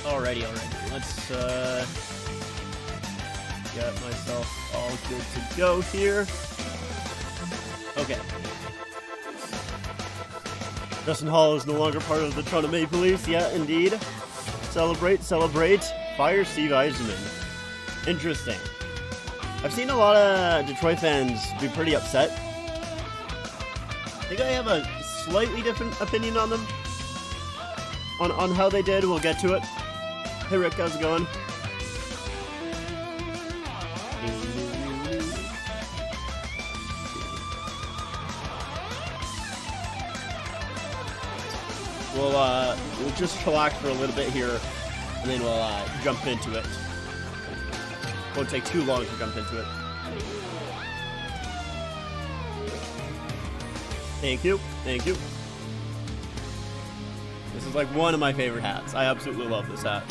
Alrighty. Let's get myself all good to go here. Okay. Justin Hall is no longer part of the Toronto Maple Leafs. Yeah, indeed. Celebrate. Fire Steve Yzerman. Interesting. I've seen a lot of Detroit fans be pretty upset. I think I have a slightly different opinion on them. On how they did. We'll get to it. Hey Rick, how's it going? We'll just chillax for a little bit here, and then we'll jump into it. Won't take too long to jump into it. Thank you. This is like one of my favorite hats. I absolutely love this hat.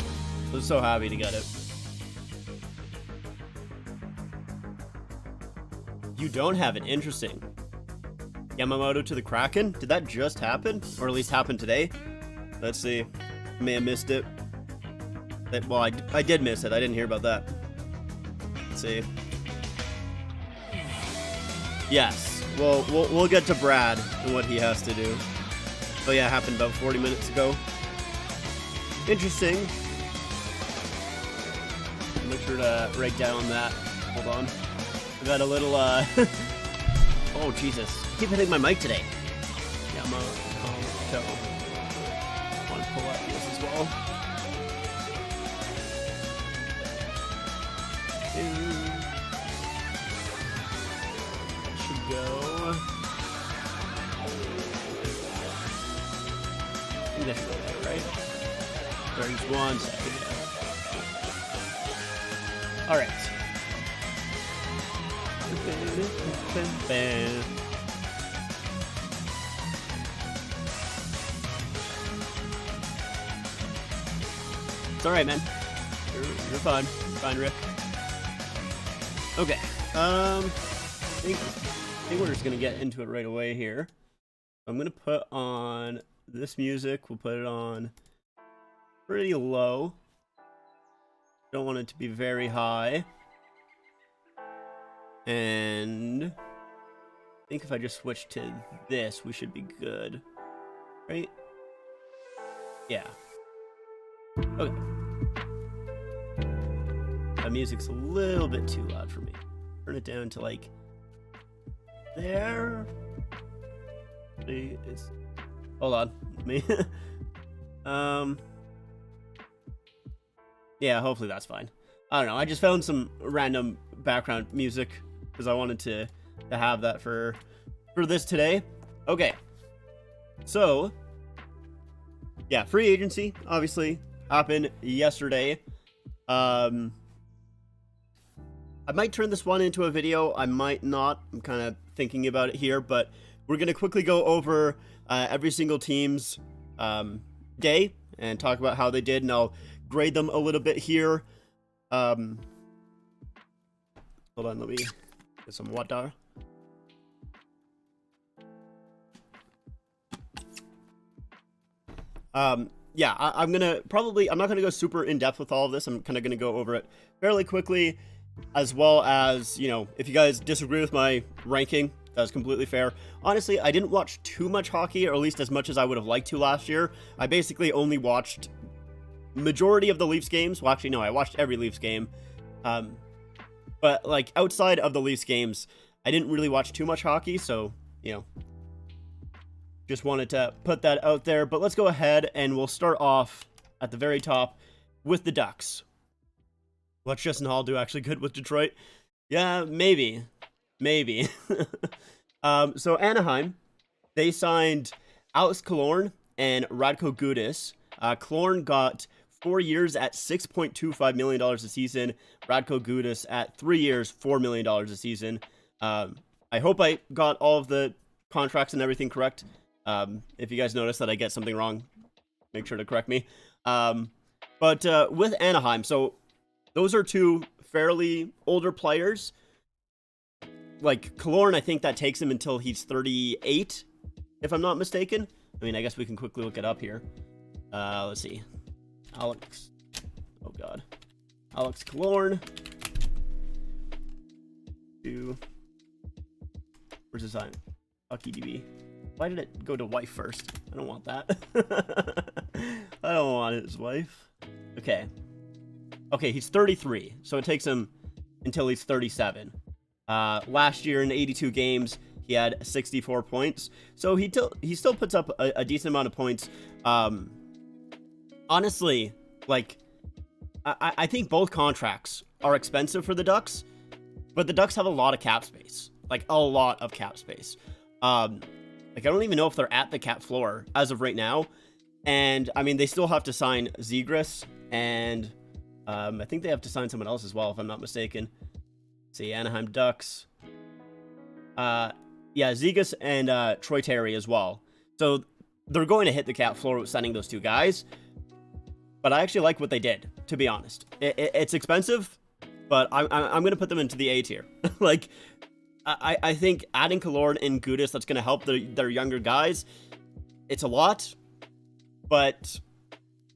I'm so happy to get it. You don't have it. Interesting. Yamamoto to the Kraken? Did that just happen? Or at least happen today? Let's see. I may have missed it. Well, I did miss it. I didn't hear about that. Let's see. Yes. Well, we'll get to Brad and what he has to do. Oh yeah, it happened about 40 minutes ago. Interesting. Make sure to write down that. Hold on. I got a little, Oh, Jesus. I keep hitting my mic today. Yamamoto. I want to pull up this as well. Should go. I think that should go there, right? There's 1 second. All right. It's all right, man. You're fine. Fine, Rick. Okay. I think we're just gonna get into it right away here. I'm gonna put on this music. We'll put it on pretty low. Don't want it to be very high. And I think if I just switch to this, we should be good. Right? Yeah. Okay. That music's a little bit too loud for me. Turn it down to like there. Please. Hold on. Me. Yeah, hopefully that's fine. I don't know. I just found some random background music because I wanted to have that for this today. Okay. So, yeah, free agency obviously happened yesterday. I might turn this one into a video. I might not. I'm kind of thinking about it here, but we're going to quickly go over every single team's day and talk about how they did, and I'll grade them a little bit here. Hold on, let me get some water. Yeah, I'm not gonna go super in depth with all of this. I'm kind of gonna go over it fairly quickly, as well as, you know, if you guys disagree with my ranking, that's completely fair. Honestly, I didn't watch too much hockey, or at least as much as I would have liked to last year. I basically only watched majority of the Leafs games. Well, actually, no, I watched every Leafs game. But like outside of the Leafs games, I didn't really watch too much hockey. So, you know, just wanted to put that out there. But let's go ahead and we'll start off at the very top with the Ducks. What's Justin Hall do actually good with Detroit? Yeah, maybe. So Anaheim, they signed Alex Killorn and Radko Gudas. Killorn got 4 years at $6.25 million a season. Radko Gudas at 3 years, $4 million a season. I hope I got all of the contracts and everything correct. If you guys notice that I get something wrong, make sure to correct me. But with Anaheim, so those are two fairly older players. Like Killorn, I think that takes him until he's 38, if I'm not mistaken. I mean, I guess we can quickly look it up here. Let's see. Alex God. Alex Killorn. Where's his sign? Lucky DB. Why did it go to wife first? I don't want that. I don't want his wife. Okay. Okay, he's 33, so it takes him until he's 37. Last year in 82 games, he had 64 points. So he still puts up a decent amount of points. Honestly, like, I think both contracts are expensive for the Ducks, but the Ducks have a lot of cap space. Like, a lot of cap space. Like, I don't even know if they're at the cap floor as of right now. And, I mean, they still have to sign Zegras, and I think they have to sign someone else as well, if I'm not mistaken. Let's see, Anaheim Ducks. Yeah, Zegras and Troy Terry as well. So, they're going to hit the cap floor with signing those two guys. But I actually like what they did, to be honest. It's expensive, but I'm going to put them into the A tier. Like, I think adding Killorn and Gudas, that's going to help their younger guys. It's a lot, but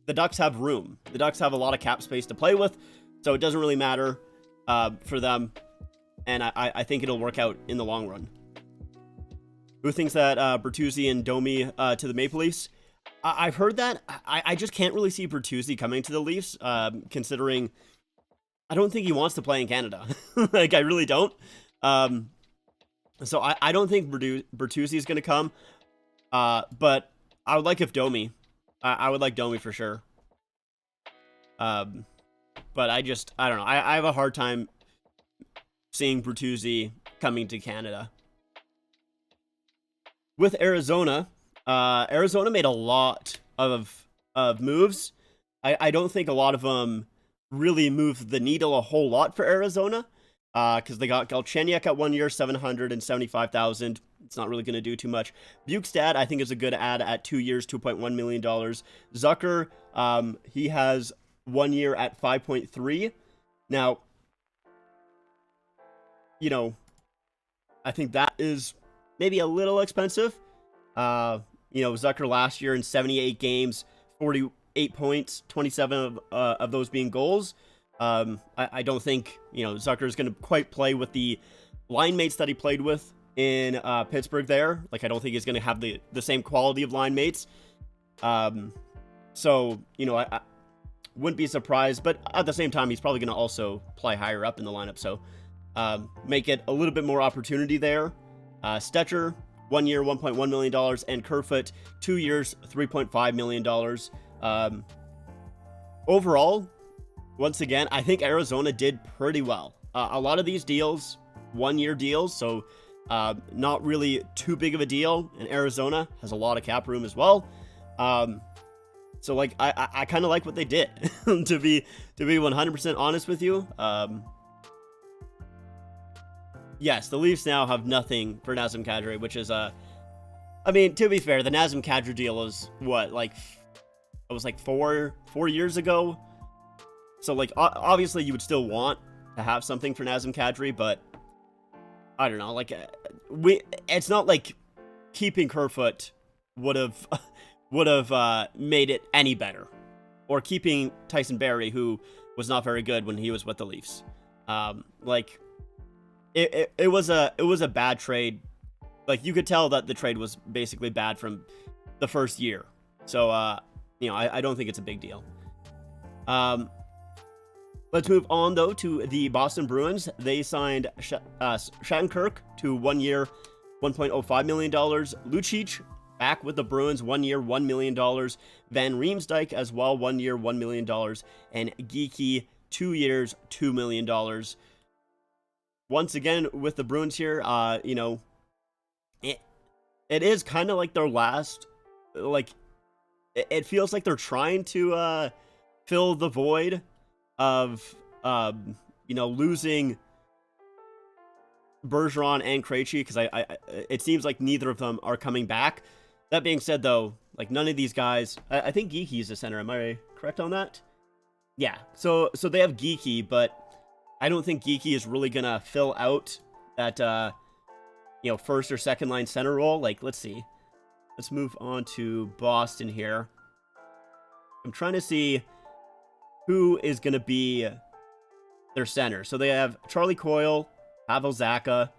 the Ducks have room. The Ducks have a lot of cap space to play with, so it doesn't really matter for them. And I think it'll work out in the long run. Who thinks that Bertuzzi and Domi to the Maple Leafs? I've heard that. I just can't really see Bertuzzi coming to the Leafs, considering I don't think he wants to play in Canada. Like, I really don't. So I don't think Bertuzzi is going to come. But I would like if Domi. I would like Domi for sure. But I don't know. I have a hard time seeing Bertuzzi coming to Canada. With Arizona, Arizona made a lot of moves. I don't think a lot of them really moved the needle a whole lot for Arizona. Because they got Galchenyuk at 1 year, $775,000. It's not really going to do too much. Bukestad, I think, is a good add at 2 years, $2.1 million. Zucker, he has 1 year at 5.3. Now, you know, I think that is maybe a little expensive. You know, Zucker last year in 78 games, 48 points, 27 of those being goals. I don't think, you know, Zucker is going to quite play with the line mates that he played with in Pittsburgh there. Like, I don't think he's going to have the same quality of line mates. So, you know, I wouldn't be surprised. But at the same time, he's probably going to also play higher up in the lineup. So, make it a little bit more opportunity there. Stetcher, 1 year, $1.1 million. And Kerfoot, 2 years, $3.5 million. Overall, once again, I think Arizona did pretty well. A lot of these deals, 1 year deals, so not really too big of a deal. And Arizona has a lot of cap room as well. So, like, I kind of like what they did, to be 100% honest with you. Yes, the Leafs now have nothing for Nazem Kadri, which is I mean, to be fair, the Nazem Kadri deal is what, like, it was like four years ago. So, like, obviously you would still want to have something for Nazem Kadri, but I don't know, like, it's not like keeping Kerfoot would have made it any better, or keeping Tyson Barrie, who was not very good when he was with the Leafs. Like, it was a bad trade. Like, you could tell that the trade was basically bad from the first year. So, you know, I don't think it's a big deal. Let's move on, though, to the Boston Bruins. They signed Shattenkirk to 1 year, $1.05 million. Lucic back with the Bruins, 1 year, $1 million. Van Riemsdyk as well, 1 year, $1 million. And Geekie, 2 years, $2 million. Once again, with the Bruins here, you know, it is kind of like their last, like, it feels like they're trying to fill the void of, you know, losing Bergeron and Krejci, because it seems like neither of them are coming back. That being said, though, like, none of these guys, I think Geekie is the center. Am I correct on that? Yeah. So they have Geekie, but I don't think Geekie is really gonna fill out that, you know, first or second line center role. Like, let's see. Let's move on to Boston here. I'm trying to see who is going to be their center. So they have Charlie Coyle, Pavel Zacha,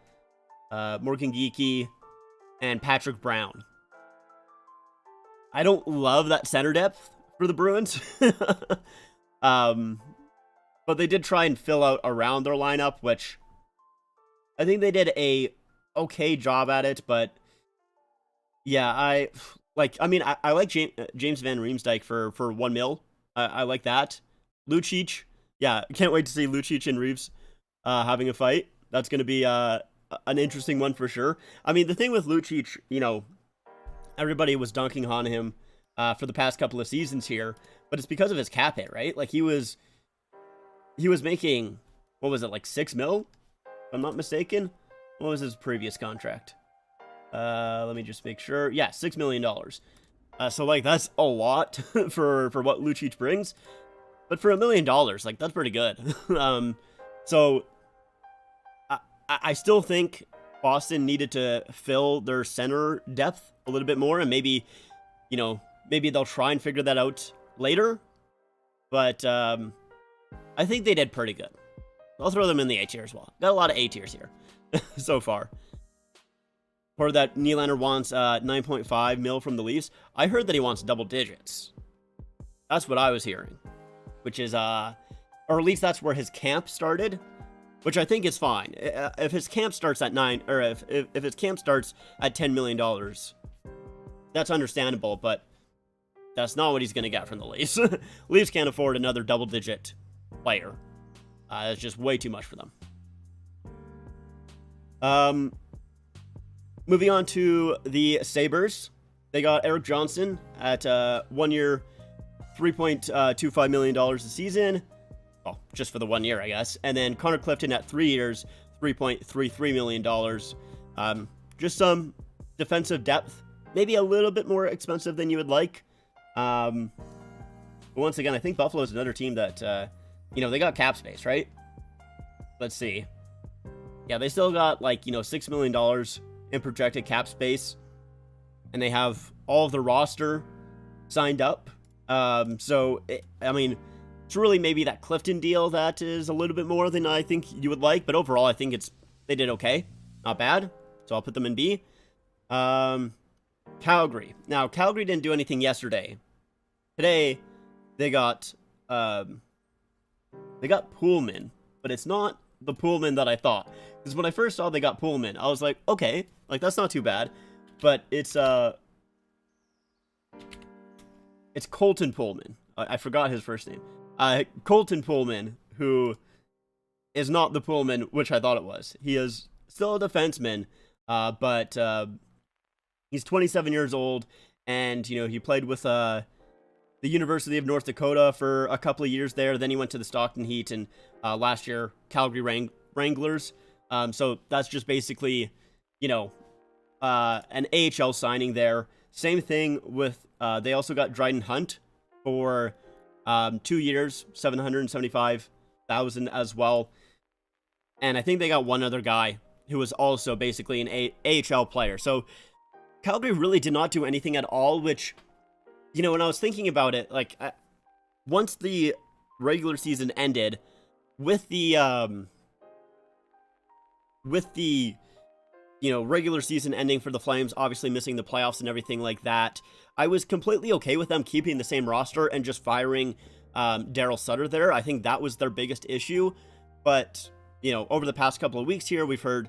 Morgan Geekie, and Patrick Brown. I don't love that center depth for the Bruins. But they did try and fill out around their lineup, which I think they did a okay job at it. But yeah, I like James Van Riemsdyk for $1 million. I like that. Lucic, yeah, can't wait to see Lucic and Reeves having a fight. That's going to be an interesting one for sure. I mean, the thing with Lucic, everybody was dunking on him for the past couple of seasons here, but it's because of his cap hit, right? Like he was making, what was it, like $6 million, if I'm not mistaken. What was his previous contract? Let me just make sure. Yeah, $6 million. So like that's a lot for what Lucic brings, but for $1 million, like that's pretty good. So I still think Boston needed to fill their center depth a little bit more, and maybe they'll try and figure that out later. But I think they did pretty good. I'll throw them in the A tier as well. Got a lot of A tiers here so far. Heard that Nylander wants $9.5 million from the Leafs. I heard that he wants double digits. That's what I was hearing, which is or at least that's where his camp started, which I think is fine. If his camp starts at if his camp starts at $10 million, that's understandable, but that's not what he's going to get from the Leafs. Leafs can't afford another double-digit player. That's just way too much for them. Moving on to the Sabres. They got Erik Johnson at 1 year, $3.25 million a season. Well, just for the 1 year, I guess. And then Connor Clifton at 3 years, $3.33 million. Just some defensive depth. Maybe a little bit more expensive than you would like. But once again, I think Buffalo is another team that, they got cap space, right? Let's see. Yeah, they still got $6 million in projected cap space, and they have all of the roster signed up. It's really maybe that Clifton deal that is a little bit more than I think you would like, but overall, I think they did okay, not bad. So I'll put them in B. Calgary. Now, Calgary didn't do anything yesterday. Today, they got Pullman, but it's not the Pullman that I thought. Because when I first saw they got Pullman, I was like, okay, that's not too bad. But it's Colton Pullman. I forgot his first name. Colton Pullman, who is not the Pullman which I thought it was. He is still a defenseman, but he's 27 years old, and he played with the University of North Dakota for a couple of years there. Then he went to the Stockton Heat, and last year Calgary Wranglers. So that's just basically, an AHL signing there. Same thing with they also got Dryden Hunt for 2 years, $775,000 as well. And I think they got one other guy who was also basically an AHL player. So Calgary really did not do anything at all, which, when I was thinking about it, once the regular season ended, with the regular season ending for the Flames, obviously missing the playoffs and everything like that, I was completely okay with them keeping the same roster and just firing Daryl Sutter there. I think that was their biggest issue. But, over the past couple of weeks here, we've heard,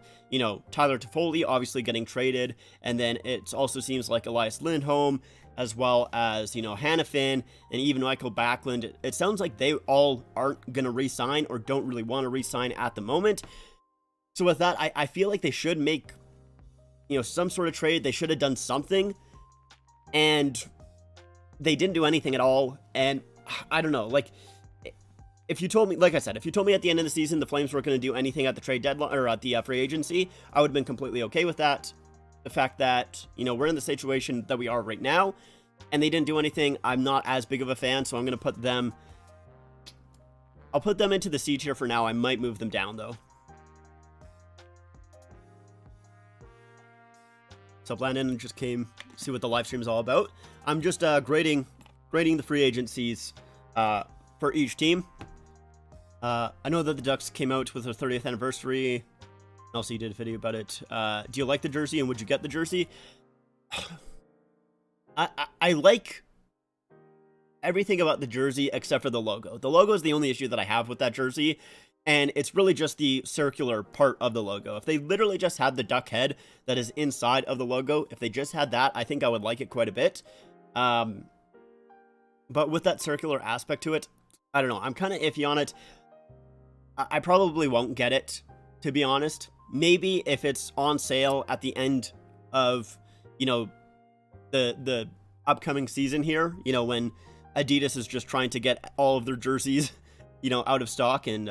Tyler Toffoli obviously getting traded. And then it also seems like Elias Lindholm, as well as, Hanifin and even Michael Backlund. It sounds like they all aren't going to re-sign or don't really want to re-sign at the moment. So with that, I feel like they should make, some sort of trade. They should have done something. And they didn't do anything at all. And I don't know, if you told me, like I said, if you told me at the end of the season the Flames weren't going to do anything at the trade deadline or at the free agency, I would have been completely okay with that. The fact that, we're in the situation that we are right now, and they didn't do anything, I'm not as big of a fan, so I'm going to put them... I'll put them into the C tier for now. I might move them down, though. So Landon just came to see what the live stream is all about. I'm just grading the free agencies for each team. I know that the Ducks came out with their 30th anniversary. Also, you did a video about it. Do you like the jersey, and would you get the jersey? I like everything about the jersey except for the logo. The logo is the only issue that I have with that jersey, and it's really just the circular part of the logo. If they literally just had the duck head that is inside of the logo, if they just had that, I think I would like it quite a bit. But with that circular aspect to it, I don't know. I'm kind of iffy on it. I probably won't get it, to be honest. Maybe if it's on sale at the end of, you know, the upcoming season here, you know, when Adidas is just trying to get all of their jerseys, you know, out of stock and,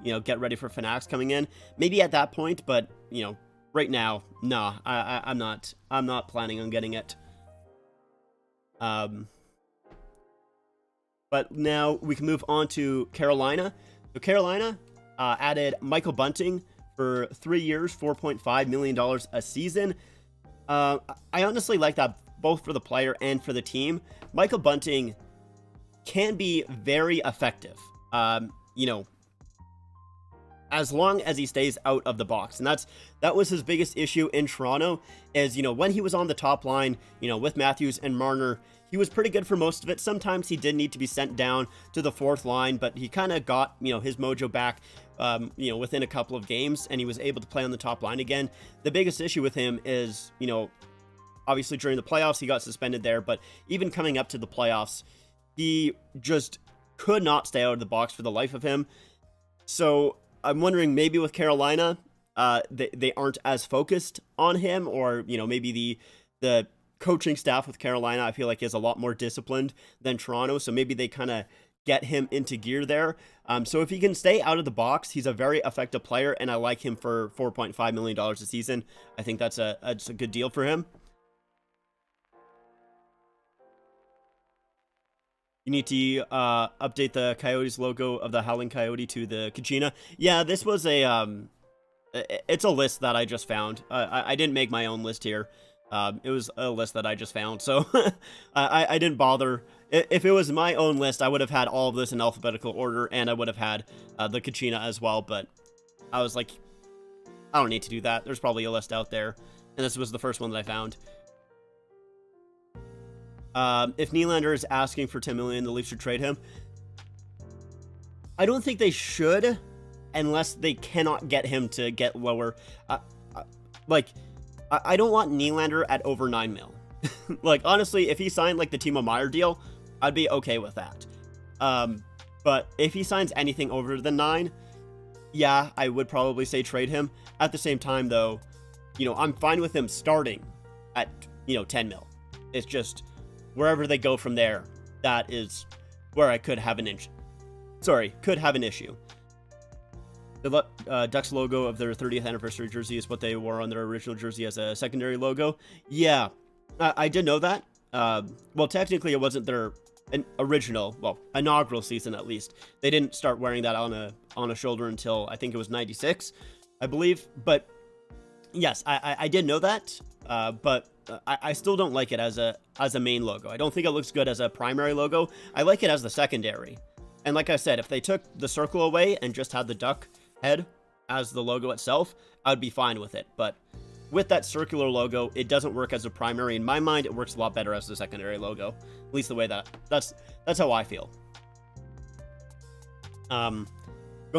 you know, get ready for Fanatics coming in. Maybe at that point, but, you know, right now, nah, I'm not planning on getting it. But now we can move on to Carolina. So Carolina added Michael Bunting for 3 years, $4.5 million a season. I honestly like that both for the player and for the team. Michael Bunting can be very effective, you know, as long as he stays out of the box. And that was his biggest issue in Toronto, is, you know, when he was on the top line, you know, with Matthews and Marner, he was pretty good for most of it. Sometimes he did need to be sent down to the fourth line, but he kind of got, you know, his mojo back, you know, within a couple of games, and he was able to play on the top line again. The biggest issue with him is, you know, obviously during the playoffs, he got suspended there, but even coming up to the playoffs, he just could not stay out of the box for the life of him. So I'm wondering, maybe with Carolina, they aren't as focused on him, or, you know, maybe the coaching staff with Carolina, I feel like, is a lot more disciplined than Toronto. So maybe they kind of get him into gear there. So if he can stay out of the box, he's a very effective player, and I like him for $4.5 million a season. I think that's a good deal for him. You need to update the Coyotes logo of the Howling Coyote to the Kachina. Yeah, this was it's a list that I just found. I didn't make my own list here. It was a list that I just found, so I didn't bother. If it was my own list, I would have had all of this in alphabetical order, and I would have had the Kachina as well, but I was like, I don't need to do that. There's probably a list out there, and this was the first one that I found. If Nylander is asking for $10 million, the Leafs should trade him. I don't think they should, unless they cannot get him to get lower. I don't want Nylander at over $9 million. Like, honestly, if he signed like the Timo Meier deal, I'd be okay with that. But if he signs anything over the 9, yeah, I would probably say trade him. At the same time, though, you know, I'm fine with him starting at, you know, 10 mil. It's just wherever they go from there, that is where I could have an issue. The Ducks logo of their 30th anniversary jersey is what they wore on their original jersey as a secondary logo. Yeah, I did know that. Well, technically, it wasn't their inaugural season, at least. They didn't start wearing that on a shoulder until, I think it was 96, I believe. But yes, I did know that. But I still don't like it as a main logo. I don't think it looks good as a primary logo. I like it as the secondary. And like I said, if they took the circle away and just had the duck head as the logo itself, I would be fine with it. But with that circular logo, it doesn't work as a primary. In my mind, it works a lot better as the secondary logo. At least the way that's how I feel. Going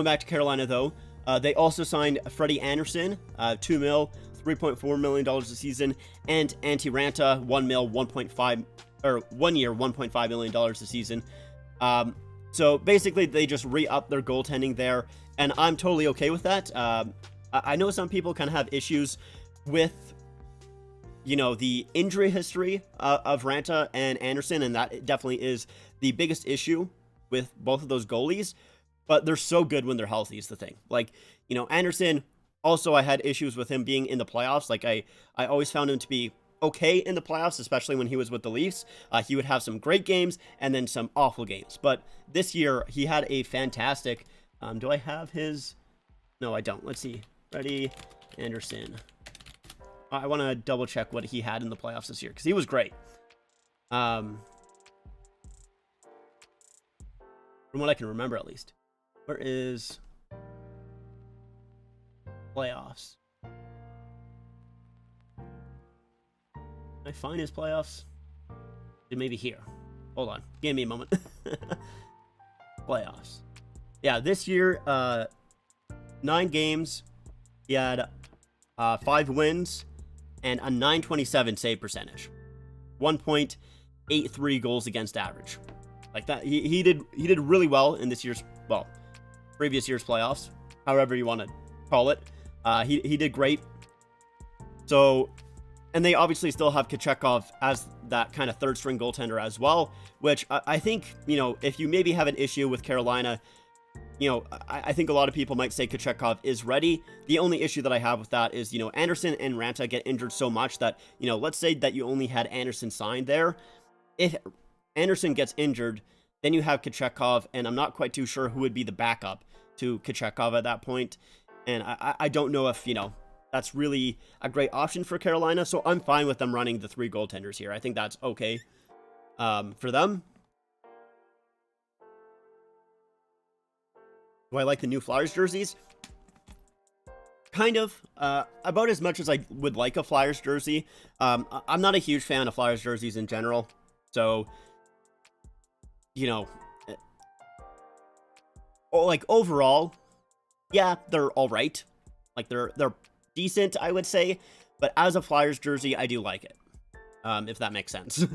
back to Carolina, though, they also signed Freddie Anderson, $2 million, $3.4 million a season, and Antti Raanta, $1 million, 1 year, $1.5 million a season. So basically, they just re-upped their goaltending there, and I'm totally okay with that. I know some people kind of have issues with, you know, the injury history of Raanta and Anderson, and that definitely is the biggest issue with both of those goalies. But they're so good when they're healthy is the thing. Like, you know, Anderson, also I had issues with him being in the playoffs. Like, I always found him to be okay in the playoffs, especially when he was with the Leafs. He would have some great games and then some awful games. But this year, he had a fantastic... do I have his... No, I don't. Let's see. Freddie Anderson. I want to double check what he had in the playoffs this year, because he was great. from what I can remember at least. Where is playoffs? Can I find his playoffs? Maybe here. Hold on. Give me a moment. Playoffs. Yeah, this year, 9 games. He had 5 wins and a 927 save percentage. 1.83 goals against average. Like that, he did really well in this year's, well, previous year's playoffs, however you want to call it. He did great. So, and they obviously still have Kochetkov as that kind of third string goaltender as well, which I think, you know, if you maybe have an issue with Carolina, you know, I think a lot of people might say Kochetkov is ready. The only issue that I have with that is, you know, Anderson and Ranta get injured so much that, you know, let's say that you only had Anderson signed there. If Anderson gets injured, then you have Kochetkov, and I'm not quite too sure who would be the backup to Kochetkov at that point. And I don't know if, you know, that's really a great option for Carolina, so I'm fine with them running the 3 goaltenders here. I think that's okay for them. Do I like the new Flyers jerseys? Kind of. About as much as I would like a Flyers jersey. I'm not a huge fan of Flyers jerseys in general, so, you know, like overall, yeah, they're all right. Like they're decent, I would say, but as a Flyers jersey, I do like it. If that makes sense.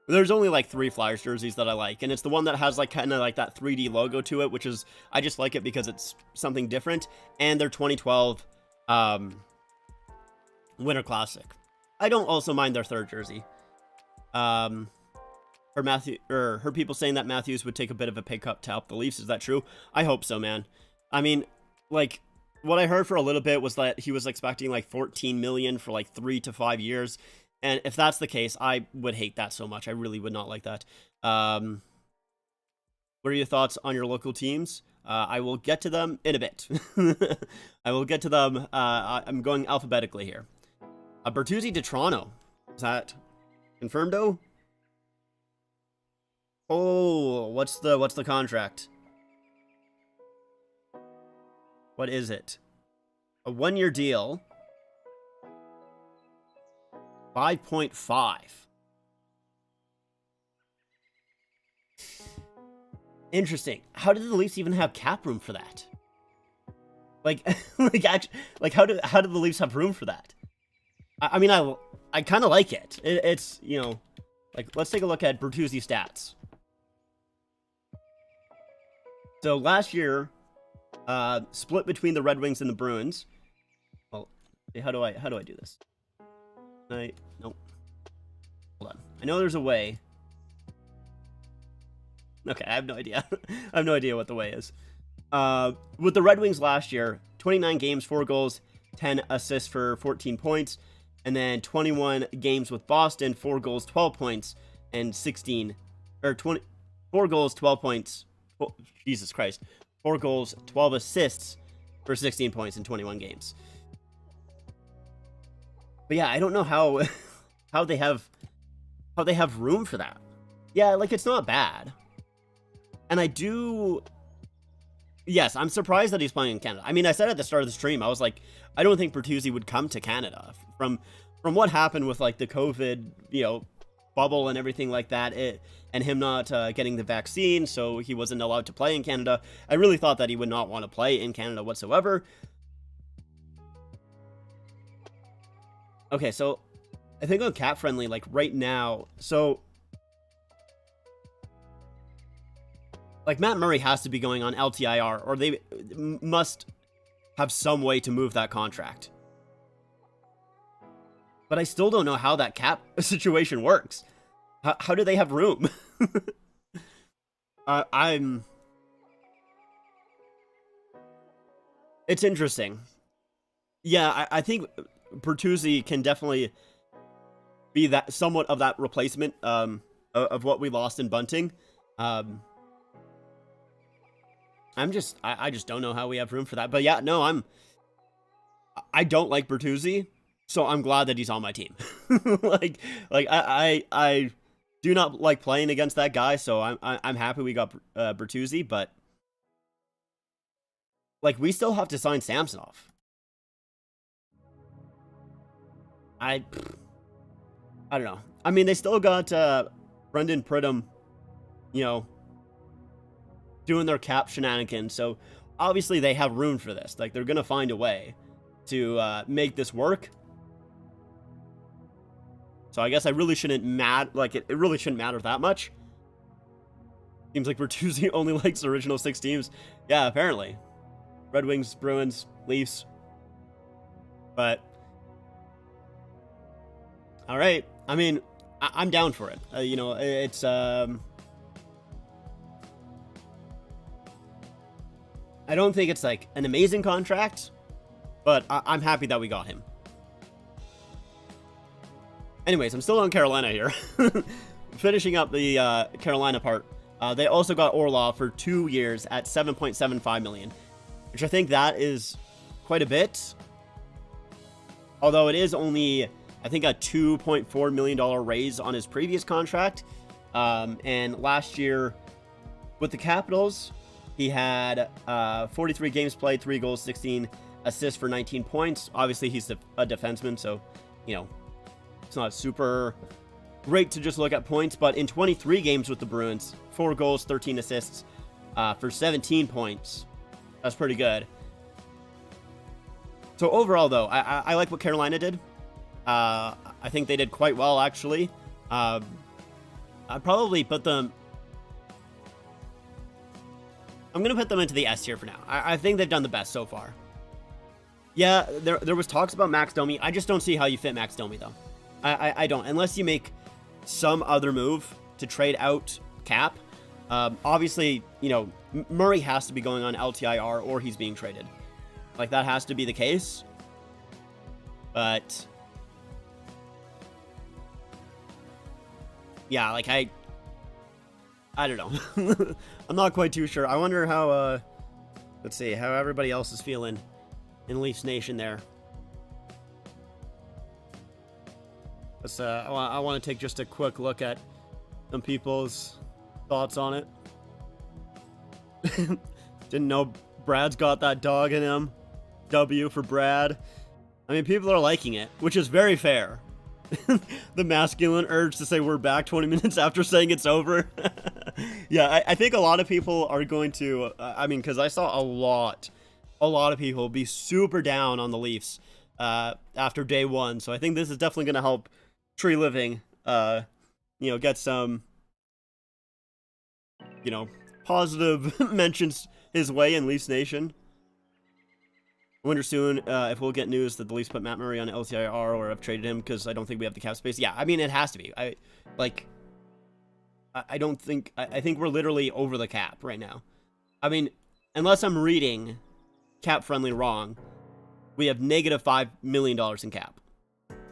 There's only like 3 Flyers jerseys that I like, and it's the one that has like kind of like that 3D logo to it, which is, I just like it because it's something different, and their 2012 Winter Classic. I don't also mind their 3rd jersey. Heard people saying that Matthews would take a bit of a pay cut to help the Leafs. Is that true? I hope so, man. I mean, like, what I heard for a little bit was that he was expecting like 14 million for like 3 to 5 years. And if that's the case, I would hate that so much. I really would not like that. What are your thoughts on your local teams? I will get to them in a bit. I will get to them. I'm going alphabetically here. Bertuzzi to Toronto. Is that confirmed, though? Oh, what's the contract? What is it? A 1-year deal. 5.5. Interesting. How did the Leafs even have cap room for that? Like, how did the Leafs have room for that? I mean, I kind of like it. It's, you know, like, let's take a look at Bertuzzi stats. So last year, split between the Red Wings and the Bruins. Well, how do I do this? Nope. Hold on. I know there's a way. Okay, I have no idea. I have no idea what the way is. With the Red Wings last year, 29 games, 4 goals, 10 assists for 14 points. And then 21 games with Boston, 4 goals, 12 points, and 4 goals, 12 points. Oh, Jesus Christ. 4 goals, 12 assists for 16 points in 21 games. But yeah, I don't know how they have room for that. Yeah, like, it's not bad. And yes, I'm surprised that he's playing in Canada. I mean, I said at the start of the stream, I was like, I don't think Bertuzzi would come to Canada. From what happened with like the COVID, you know, bubble and everything like that, and him not getting the vaccine, so he wasn't allowed to play in Canada. I really thought that he would not want to play in Canada whatsoever. Okay, so I think on Cap Friendly, like right now, so like Matt Murray has to be going on LTIR, or they must have some way to move that contract. But I still don't know how that cap situation works. How do they have room? It's interesting. Yeah, I think Bertuzzi can definitely be that somewhat of that replacement of what we lost in Bunting. I just don't know how we have room for that. But yeah, no, I don't like Bertuzzi, so I'm glad that he's on my team. like I do not like playing against that guy, so I'm happy we got Bertuzzi, but like we still have to sign Samsonov. I don't know. I mean, they still got Brendan Pridham, you know, doing their cap shenanigans, so obviously they have room for this. Like, they're gonna find a way to make this work. So I guess I really shouldn't it really shouldn't matter that much. Seems like Bertuzzi only likes the original 6 teams. Yeah, apparently. Red Wings, Bruins, Leafs. But all right. I mean, I'm down for it. You know, it's I don't think it's like an amazing contract, but I'm happy that we got him. Anyways, I'm still on Carolina here. Finishing up the Carolina part. They also got Orlov for 2 years at $7.75 million, which I think that is quite a bit. Although it is only, I think, a $2.4 million raise on his previous contract. And last year with the Capitals, he had 43 games played, 3 goals, 16 assists for 19 points. Obviously, he's a defenseman, so, you know, it's not super great to just look at points. But in 23 games with the Bruins, 4 goals, 13 assists for 17 points. That's pretty good. So overall, though, I like what Carolina did. I think they did quite well, actually. I'd probably put them... I'm going to put them into the S tier for now. I think they've done the best so far. Yeah, there was talks about Max Domi. I just don't see how you fit Max Domi, though. I don't. Unless you make some other move to trade out Cap. Obviously, you know, Murray has to be going on LTIR or he's being traded. Like, that has to be the case. But yeah, like, I don't know. I'm not quite too sure. I wonder how, let's see, how everybody else is feeling in Leafs Nation there. Let's, I want to take just a quick look at some people's thoughts on it. Didn't know Brad's got that dog in him. W for Brad. I mean, people are liking it, which is very fair. The masculine urge to say we're back 20 minutes after saying it's over. Yeah, I think a lot of people are going to, I mean, because I saw a lot of people be super down on the Leafs after day 1. So I think this is definitely going to help Tree Living, you know, get some, you know, positive mentions his way in Leafs Nation. I wonder soon if we'll get news that the Leafs put Matt Murray on LTIR or have traded him, because I don't think we have the cap space. Yeah, I mean, it has to be. I think we're literally over the cap right now. I mean, unless I'm reading cap friendly wrong, we have negative $5 million in cap.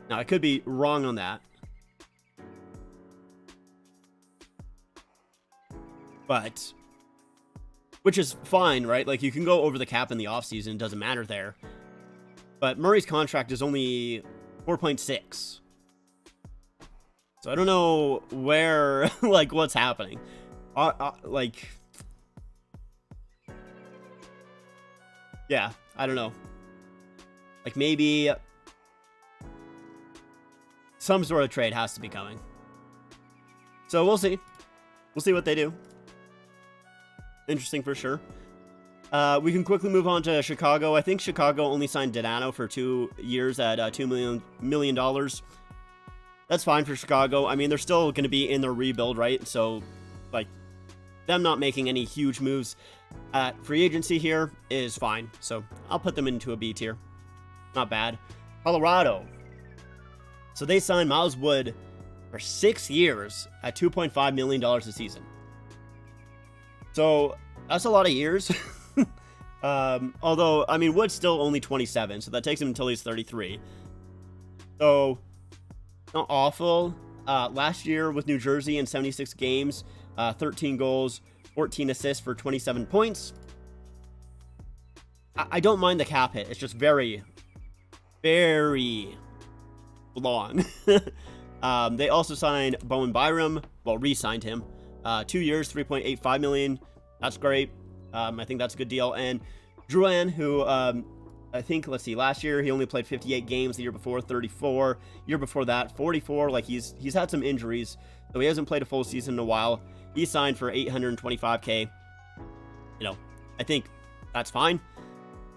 Now, I could be wrong on that. But, which is fine, right? Like, you can go over the cap in the offseason, it doesn't matter there. But Murray's contract is only 4.6. So I don't know where, like, what's happening. Like, yeah, I don't know. Like, maybe some sort of trade has to be coming. So we'll see. We'll see what they do. Interesting for sure. We can quickly move on to Chicago. I think Chicago only signed Dodano for 2 years at $2 million. That's fine for Chicago. I mean, they're still going to be in their rebuild, right? So, like, them not making any huge moves at free agency here is fine. So, I'll put them into a B tier. Not bad. Colorado. So, they signed Miles Wood for 6 years at $2.5 million a season. So, that's a lot of years. Although, I mean, Wood's still only 27, so that takes him until he's 33. So, not awful. Last year with New Jersey in 76 games, 13 goals, 14 assists for 27 points. I don't mind the cap hit. It's just very, very long. They also signed Bowen Byram re-signed him. 2 years, 3.85 million. That's great. I think that's a good deal. And Drouin, who I think, let's see, last year he only played 58 games. The year before, 34. Year before that, 44. Like he's had some injuries, so he hasn't played a full season in a while. He signed for 825K. You know, I think that's fine.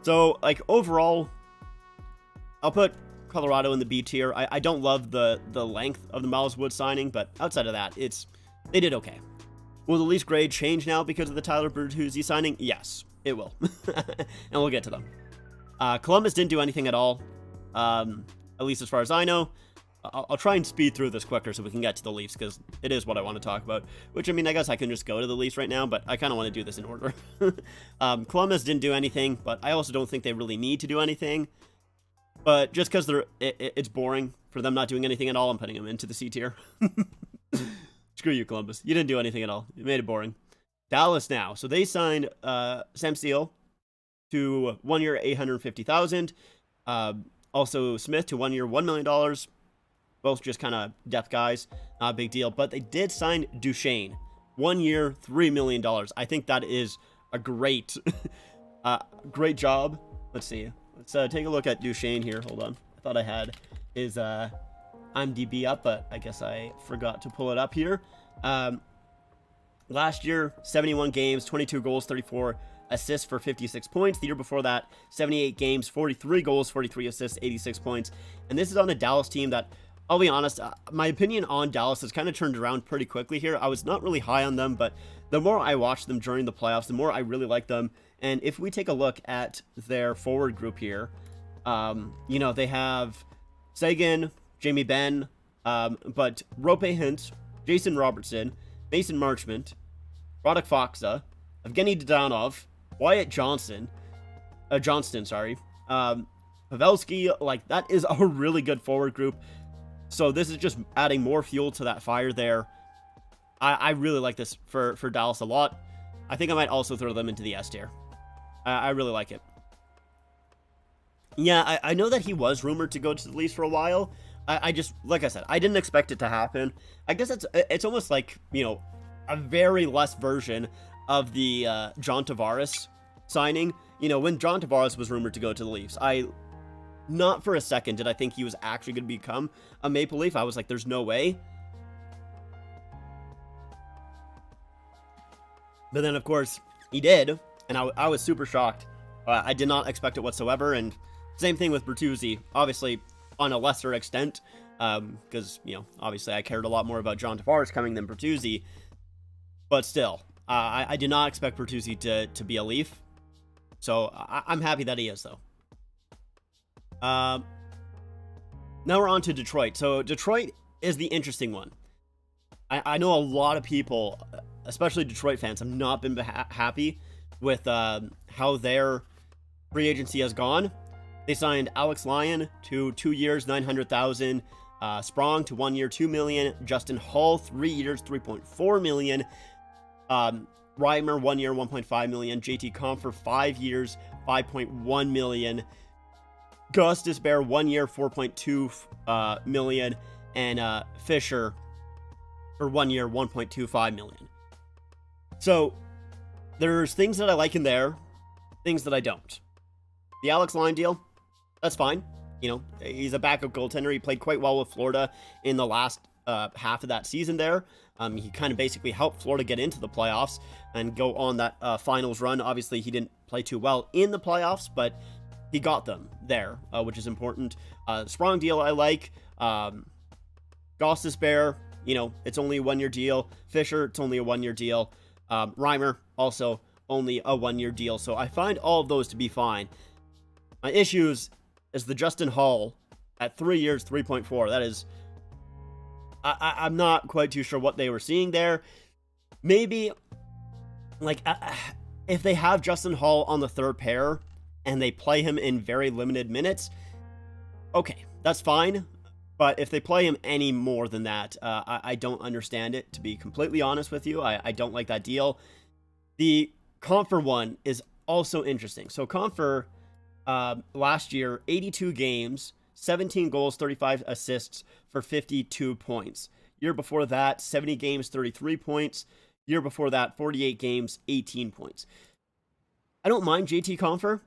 So, like, overall, I'll put Colorado in the B tier. I don't love the length of the Miles Wood signing, but outside of that, they did okay. Will the Leafs grade change now because of the Tyler Bertuzzi signing? Yes, it will. And we'll get to them. Columbus didn't do anything at all, at least as far as I know. I'll try and speed through this quicker so we can get to the Leafs, because it is what I want to talk about. Which, I mean, I guess I can just go to the Leafs right now, but I kind of want to do this in order. Columbus didn't do anything, but I also don't think they really need to do anything. But just because it's boring for them not doing anything at all, I'm putting them into the C tier. Screw you, Columbus. You didn't do anything at all. You made it boring. Dallas now. So they signed Sam Steele to 1 year, $850,000. Also Smith to 1 year, $1 million. Both just kind of depth guys. Not a big deal. But they did sign Duchesne. 1 year, $3 million. I think that is a great, great job. Let's see. Let's take a look at Duchesne here. Hold on. I thought I had his IMDb up, but I guess I forgot to pull it up here. Last year, 71 games, 22 goals, 34 assists for 56 points. The year before that, 78 games, 43 goals, 43 assists, 86 points. And this is on a Dallas team that, I'll be honest, my opinion on Dallas has kind of turned around pretty quickly here. I was not really high on them, but the more I watched them during the playoffs, the more I really like them. And if we take a look at their forward group here, you know, they have Seguin, Jamie Benn, but Rope Hintz, Jason Robertson, Mason Marchment, Radek Faksa, Evgeny Dadonov, Wyatt Johnston, Pavelski. Like, that is a really good forward group. So this is just adding more fuel to that fire there. I really like this for Dallas a lot. I think I might also throw them into the S tier. I really like it. Yeah, I know that he was rumored to go to the Leafs for a while. I just, like I said, I didn't expect it to happen. I guess it's almost like, you know, a very less version of the John Tavares signing. You know, when John Tavares was rumored to go to the Leafs, not for a second did I think he was actually going to become a Maple Leaf. I was like, there's no way. But then, of course, he did, and I was super shocked. I did not expect it whatsoever, and same thing with Bertuzzi, obviously on a lesser extent, because, you know, obviously I cared a lot more about John Tavares coming than Bertuzzi, but still, I did not expect Bertuzzi to be a Leaf, so I'm happy that he is, though. Now we're on to Detroit. So Detroit is the interesting one. I know a lot of people, especially Detroit fans, have not been happy with how their free agency has gone. They signed Alex Lyon to 2 years, $900,000. Sprong to 1 year, $2 million. Justin Hall, 3 years, $3.4 million. Reimer, 1 year, $1.5 million. JT Compher, 5 years, $5.1 million. Gostisbehere, 1 year, $4.2 million. And Fisher for 1 year, $1.25 million. So there's things that I like in there, things that I don't. The Alex Lyon deal, that's fine. You know, he's a backup goaltender. He played quite well with Florida in the last half of that season there. He kind of basically helped Florida get into the playoffs and go on that finals run. Obviously, he didn't play too well in the playoffs, but he got them there, which is important. Sprong deal I like. Gostisbehere, you know, it's only a 1 year deal. Fisher, it's only a 1 year deal. Reimer, also only a 1 year deal. So I find all of those to be fine. My issues is the Justin Hall at 3 years, 3.4. That is, I'm not quite too sure what they were seeing there. Maybe, like, if they have Justin Hall on the third pair and they play him in very limited minutes, okay, that's fine. But if they play him any more than that, I don't understand it, to be completely honest with you. I don't like that deal. The Compher one is also interesting. So Compher, last year, 82 games, 17 goals, 35 assists for 52 points. Year before that, 70 games, 33 points. Year before that, 48 games, 18 points. I don't mind JT Compher.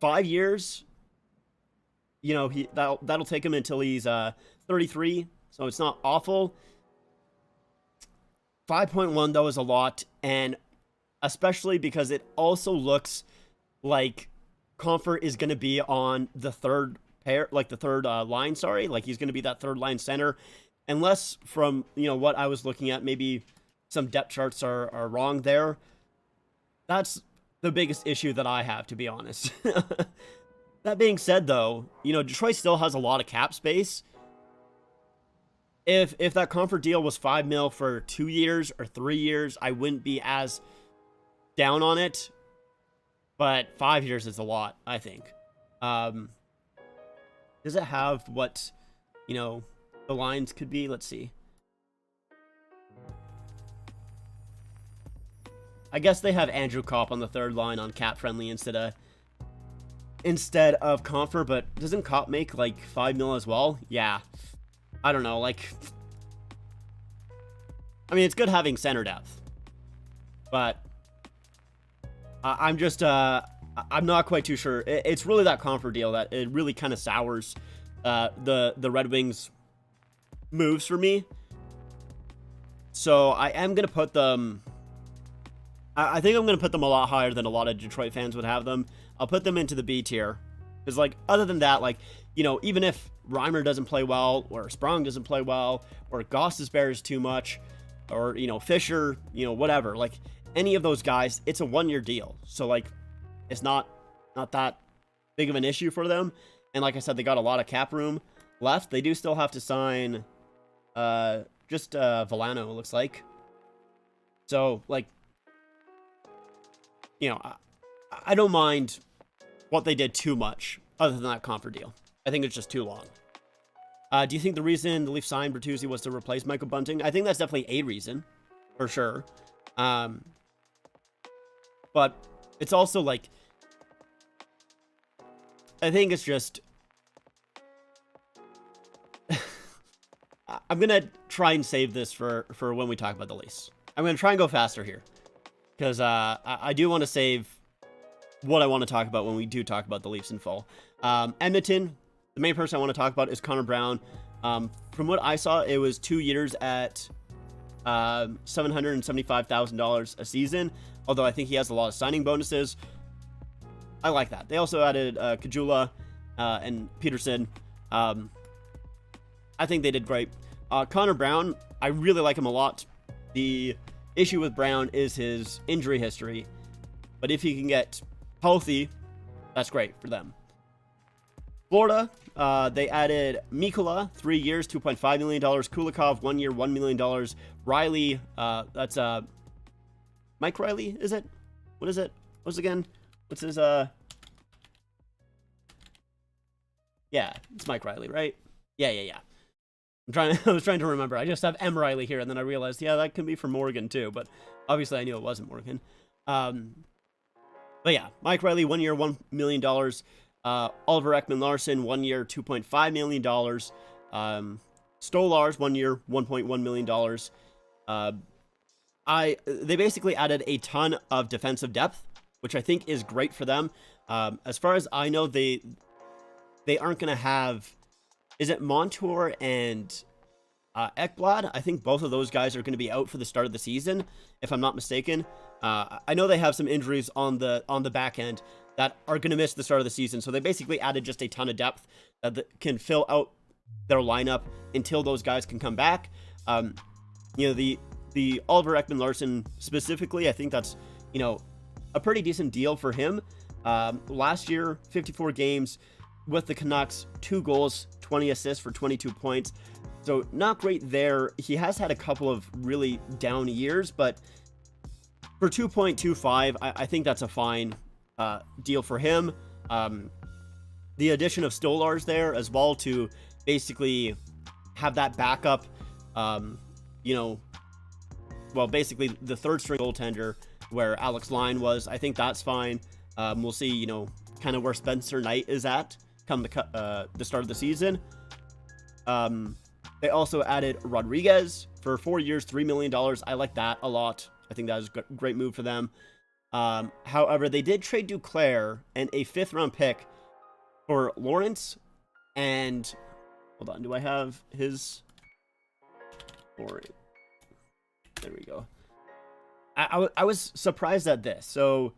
5 years, you know, that'll take him until he's 33, so it's not awful. 5.1 though is a lot, and especially because it also looks like Compher is going to be on the third pair, like the third line, sorry, like he's going to be that third line center, unless from, you know, what I was looking at, maybe some depth charts are wrong there. That's the biggest issue that I have, to be honest. That being said, though, you know, Detroit still has a lot of cap space. If that Compher deal was $5 million for 2 years or 3 years, I wouldn't be as down on it. But 5 years is a lot, I think. Does it have what, you know, the lines could be? Let's see. I guess they have Andrew Kopp on the third line on Cap Friendly instead of Compher, but doesn't Kopp make like $5 million as well? Yeah. I don't know, like, I mean, it's good having center depth, but I'm just, I'm not quite too sure. It's really that Compher deal that it really kind of sours the Red Wings moves for me. So I am going to put them, I think I'm going to put them a lot higher than a lot of Detroit fans would have them. I'll put them into the B tier. Because, like, other than that, like, you know, even if Reimer doesn't play well, or Sprong doesn't play well, or Goss bears too much, or, you know, Fisher, you know, whatever, like, any of those guys, it's a 1-year deal. So, like, it's not that big of an issue for them. And like I said, they got a lot of cap room left. They do still have to sign just Velano, it looks like. So, like, you know, I don't mind what they did too much, other than that Compher deal. I think it's just too long. Do you think the reason the Leafs signed Bertuzzi was to replace Michael Bunting? I think that's definitely a reason, for sure. But it's also like, I think it's just, I'm going to try and save this for when we talk about the Leafs. I'm going to try and go faster here, because I do want to save what I want to talk about when we do talk about the Leafs in full. Edmonton, the main person I want to talk about is Connor Brown. From what I saw, it was 2 years at $775,000 a season, although I think he has a lot of signing bonuses. I like that. They also added Kajula and Peterson. I think they did great. Connor Brown, I really like him a lot. The issue with Brown is his injury history, but if he can get healthy, that's great for them. Florida, they added Mikula, 3 years, $2.5 million. Kulikov, 1 year, $1 million. Riley, that's Mike Riley, is it? What is it? What's again? What's his, yeah, it's Mike Riley, right? Yeah. I was trying to remember. I just have M. Riley here, and then I realized, yeah, that can be for Morgan too, but obviously I knew it wasn't Morgan. But yeah, Mike Riley, 1 year, $1 million. Oliver Ekman-Larsson, 1 year, $2.5 million. Stolarz, 1 year, $1.1 million. They basically added a ton of defensive depth, which I think is great for them. As far as I know, they aren't going to have, is it Montour and Ekblad? I think both of those guys are going to be out for the start of the season, if I'm not mistaken. I know they have some injuries on the back end that are going to miss the start of the season, so they basically added just a ton of depth that can fill out their lineup until those guys can come back. You know, the Oliver Ekman-Larsson specifically, I think that's, you know, a pretty decent deal for him. Last year, 54 games with the Canucks, 2 goals, 20 assists for 22 points. So not great there. He has had a couple of really down years, but for 2.25, I think that's a fine deal for him. The addition of Stolarz there as well to basically have that backup, you know, well, basically the third string goaltender where Alex Lyon was, I think that's fine. We'll see, you know, kind of where Spencer Knight is at come the start of the season. They also added Rodriguez for 4 years, $3 million. I like that a lot. I think that was a great move for them. However, they did trade Duclair and a 5th-round pick for Lawrence. And hold on, do I have his? There we go. I was surprised at this. So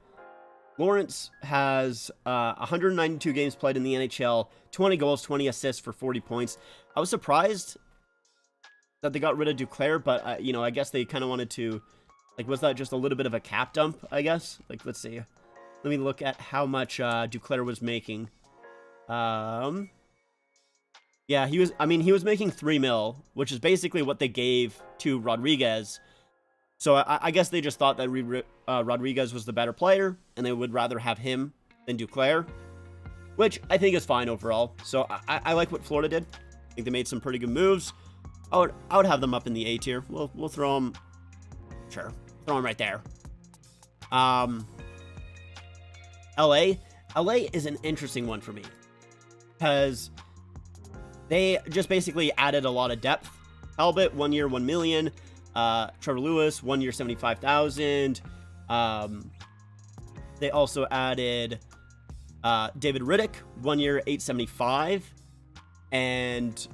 Lawrence has 192 games played in the NHL, 20 goals, 20 assists for 40 points. I was surprised that they got rid of Duclair, but you know, I guess they kind of wanted to, like, was that just a little bit of a cap dump, I guess? Like, let's see. Let me look at how much Duclair was making. Yeah, he was making $3 million, which is basically what they gave to Rodriguez. So I guess they just thought that Rodriguez was the better player, and they would rather have him than Duclair, which I think is fine overall. So I like what Florida did. I think they made some pretty good moves. I would have them up in the A tier. We'll throw them. Sure, throw them right there. LA is an interesting one for me because they just basically added a lot of depth. Talbot, 1 year, $1 million. Trevor Lewis, 1 year, $75,000. They also added David Riddick, 1 year, $875,000, and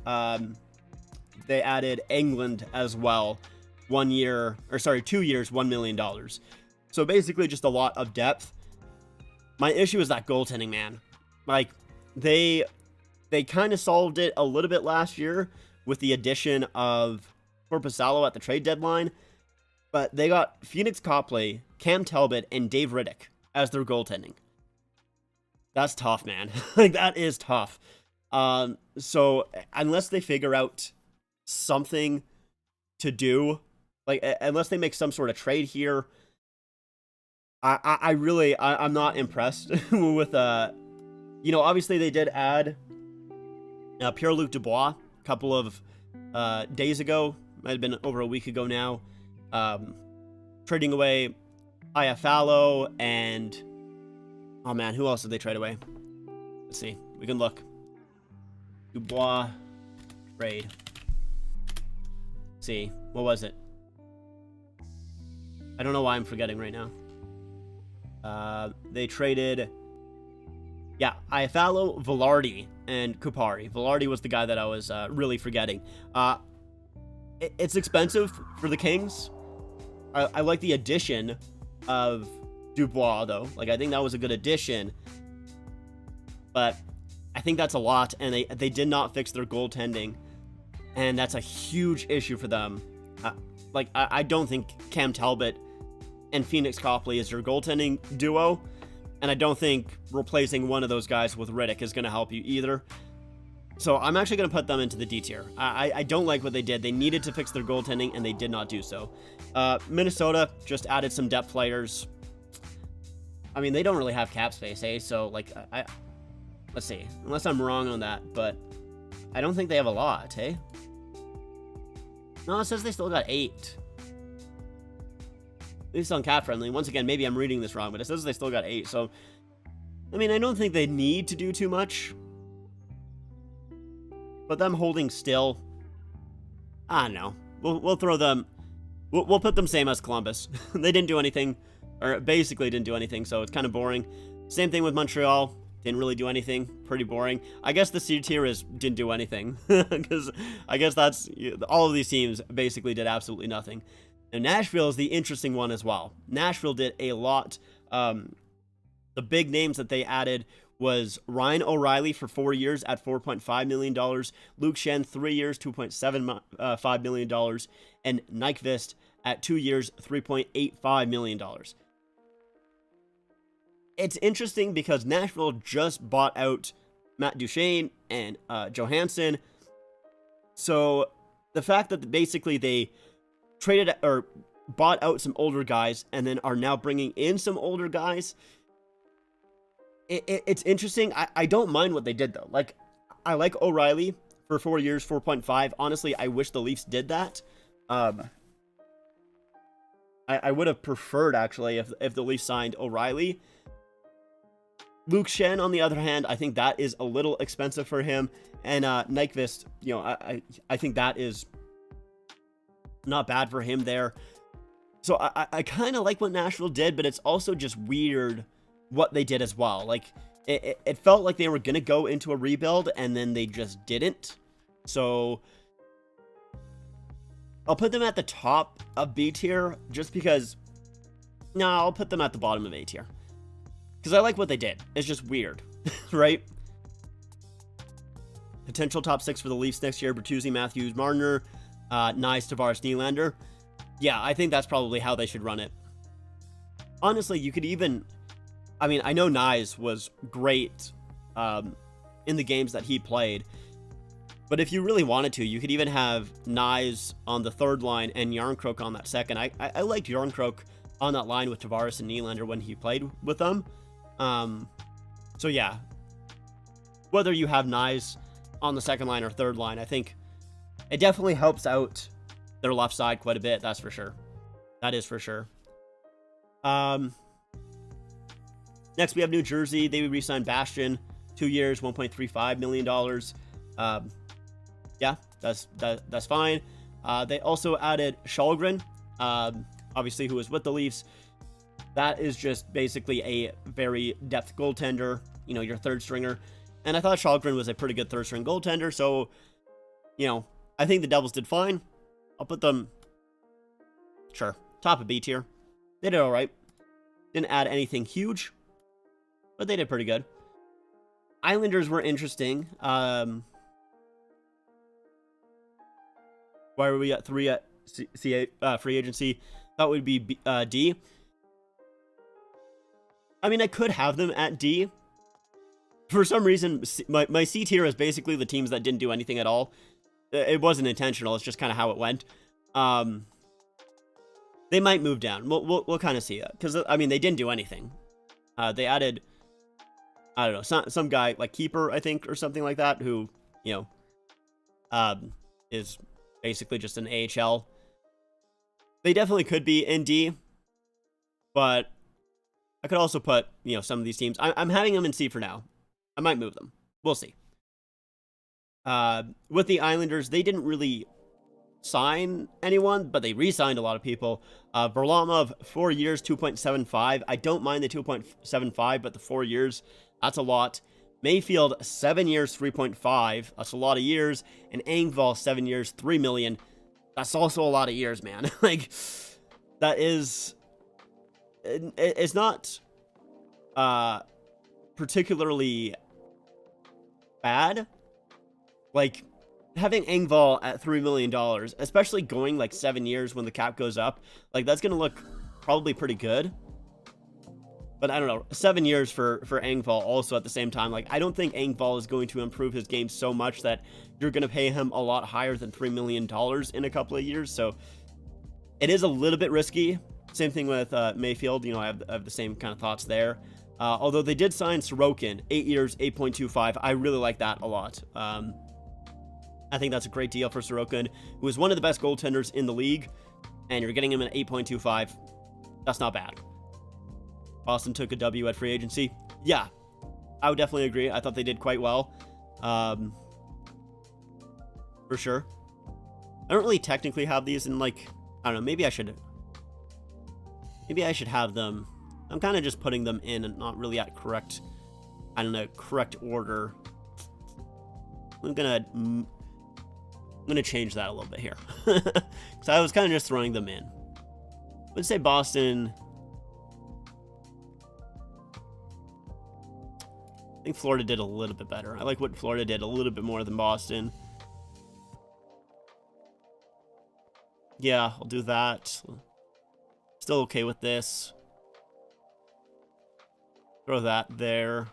they added England as well, 2 years, $1 million. So basically, just a lot of depth. My issue is that goaltending, man. Like, they kind of solved it a little bit last year with the addition of Korpisalo at the trade deadline, but they got Phoenix Copley, Cam Talbot, and Dave Riddick as their goaltending. That's tough, man. Like, that is tough. So unless they figure out something to do, like, unless they make some sort of trade here, I'm not impressed with, you know, obviously they did add Pierre-Luc Dubois a couple of days ago. Might have been over a week ago now. Trading away Iafallo and, oh man, who else did they trade away? Let's see. We can look. Dubois trade. Let's see. What was it? I don't know why I'm forgetting right now. They traded, yeah, Iafallo, Velarde, and Kupari. Velarde was the guy that I was really forgetting. It's expensive for the Kings. I like the addition of Dubois, though. Like, I think that was a good addition. But I think that's a lot, and they did not fix their goaltending. And that's a huge issue for them. I don't think Cam Talbot and Phoenix Copley is your goaltending duo. And I don't think replacing one of those guys with Riddick is going to help you either. So I'm actually going to put them into the D tier. I don't like what they did. They needed to fix their goaltending, and they did not do so. Minnesota just added some depth players. I mean, they don't really have cap space, eh? So, like, let's see. Unless I'm wrong on that, but I don't think they have a lot, eh? No, it says they still got 8. At least on cap friendly. Once again, maybe I'm reading this wrong, but it says they still got 8. So, I mean, I don't think they need to do too much. But them holding still, I don't know. We'll throw them. We'll put them same as Columbus. They didn't do anything, or basically didn't do anything, so it's kind of boring. Same thing with Montreal. Didn't really do anything. Pretty boring. I guess the C tier is didn't do anything, because I guess that's all of these teams basically did absolutely nothing. And Nashville is the interesting one as well. Nashville did a lot. The big names that they added was Ryan O'Reilly for 4 years at $4.5 million, Luke Schenn, 3 years, $2.75 million, and Nyquist at 2 years, $3.85 million. It's interesting because Nashville just bought out Matt Duchene and Johansson. So the fact that basically they traded or bought out some older guys and then are now bringing in some older guys, it's interesting. I don't mind what they did, though. Like, I like O'Reilly for 4 years, 4.5. Honestly, I wish the Leafs did that. I would have preferred, actually, if the Leafs signed O'Reilly. Luke Shen, on the other hand, I think that is a little expensive for him. And Nyquist, you know, I think that is not bad for him there. So I kind of like what Nashville did, but it's also just weird what they did as well. Like, it felt like they were going to go into a rebuild, and then they just didn't. So I'll put them at the top of B tier just because... No, I'll put them at the bottom of A tier. Because I like what they did. It's just weird, right? Potential top 6 for the Leafs next year: Bertuzzi, Matthews, Marner, Nyes, Tavares, Nylander. Yeah, I think that's probably how they should run it. Honestly, you could even... I mean, I know Nyes was great in the games that he played. But if you really wanted to, you could even have Nyes on the third line and Järnkrok on that second. I liked Järnkrok on that line with Tavares and Nylander when he played with them. So yeah, whether you have Nyes on the second line or third line, I think it definitely helps out their left side quite a bit. That's for sure. That is for sure. Next, we have New Jersey. They re-signed Bastian, 2 years, $1.35 million. Yeah, that's fine. They also added Källgren, obviously, who was with the Leafs. That is just basically a very depth goaltender, you know, your third stringer. And I thought Källgren was a pretty good third string goaltender, so, you know, I think the Devils did fine. I'll put them, sure, top of B tier. They did all right. Didn't add anything huge, but they did pretty good. Islanders were interesting. Why were we at 3 at free agency? That would be D. I mean, I could have them at D. For some reason, my C tier is basically the teams that didn't do anything at all. It wasn't intentional. It's just kind of how it went. They might move down. We'll kind of see that. Because, I mean, they didn't do anything. They added, I don't know, some guy like Keeper, I think, or something like that, who, you know, is basically just an AHL. They definitely could be in D, but I could also put, you know, some of these teams. I'm having them in C for now. I might move them. We'll see. With the Islanders, they didn't really sign anyone, but they re-signed a lot of people. Varlamov, 4 years, 2.75. I don't mind the 2.75, but the 4 years, that's a lot. Mayfield, 7 years, 3.5. That's a lot of years. And Engvall, 7 years, 3 million. That's also a lot of years, man. Like, that is... It's not particularly bad. Like, having Engvall at $3 million, especially going like 7 years when the cap goes up, like, that's going to look probably pretty good. But I don't know, 7 years for Engvall also at the same time. Like, I don't think Engvall is going to improve his game so much that you're going to pay him a lot higher than $3 million in a couple of years. So it is a little bit risky. Same thing with Mayfield. You know, I have the same kind of thoughts there. Although they did sign Sorokin, 8 years, 8.25. I really like that a lot. I think that's a great deal for Sorokin, who is one of the best goaltenders in the league. And you're getting him at 8.25. That's not bad. Boston took a W at free agency. Yeah, I would definitely agree. I thought they did quite well. For sure. I don't really technically have these in, like, I don't know, maybe I should have them. I'm kind of just putting them in and not really at correct, I don't know, correct order. I'm gonna change that a little bit here. Because I was kind of just throwing them in. Let's say Boston. I think Florida did a little bit better. I like what Florida did a little bit more than Boston. Yeah, I'll do that. Still okay with this. Throw that there.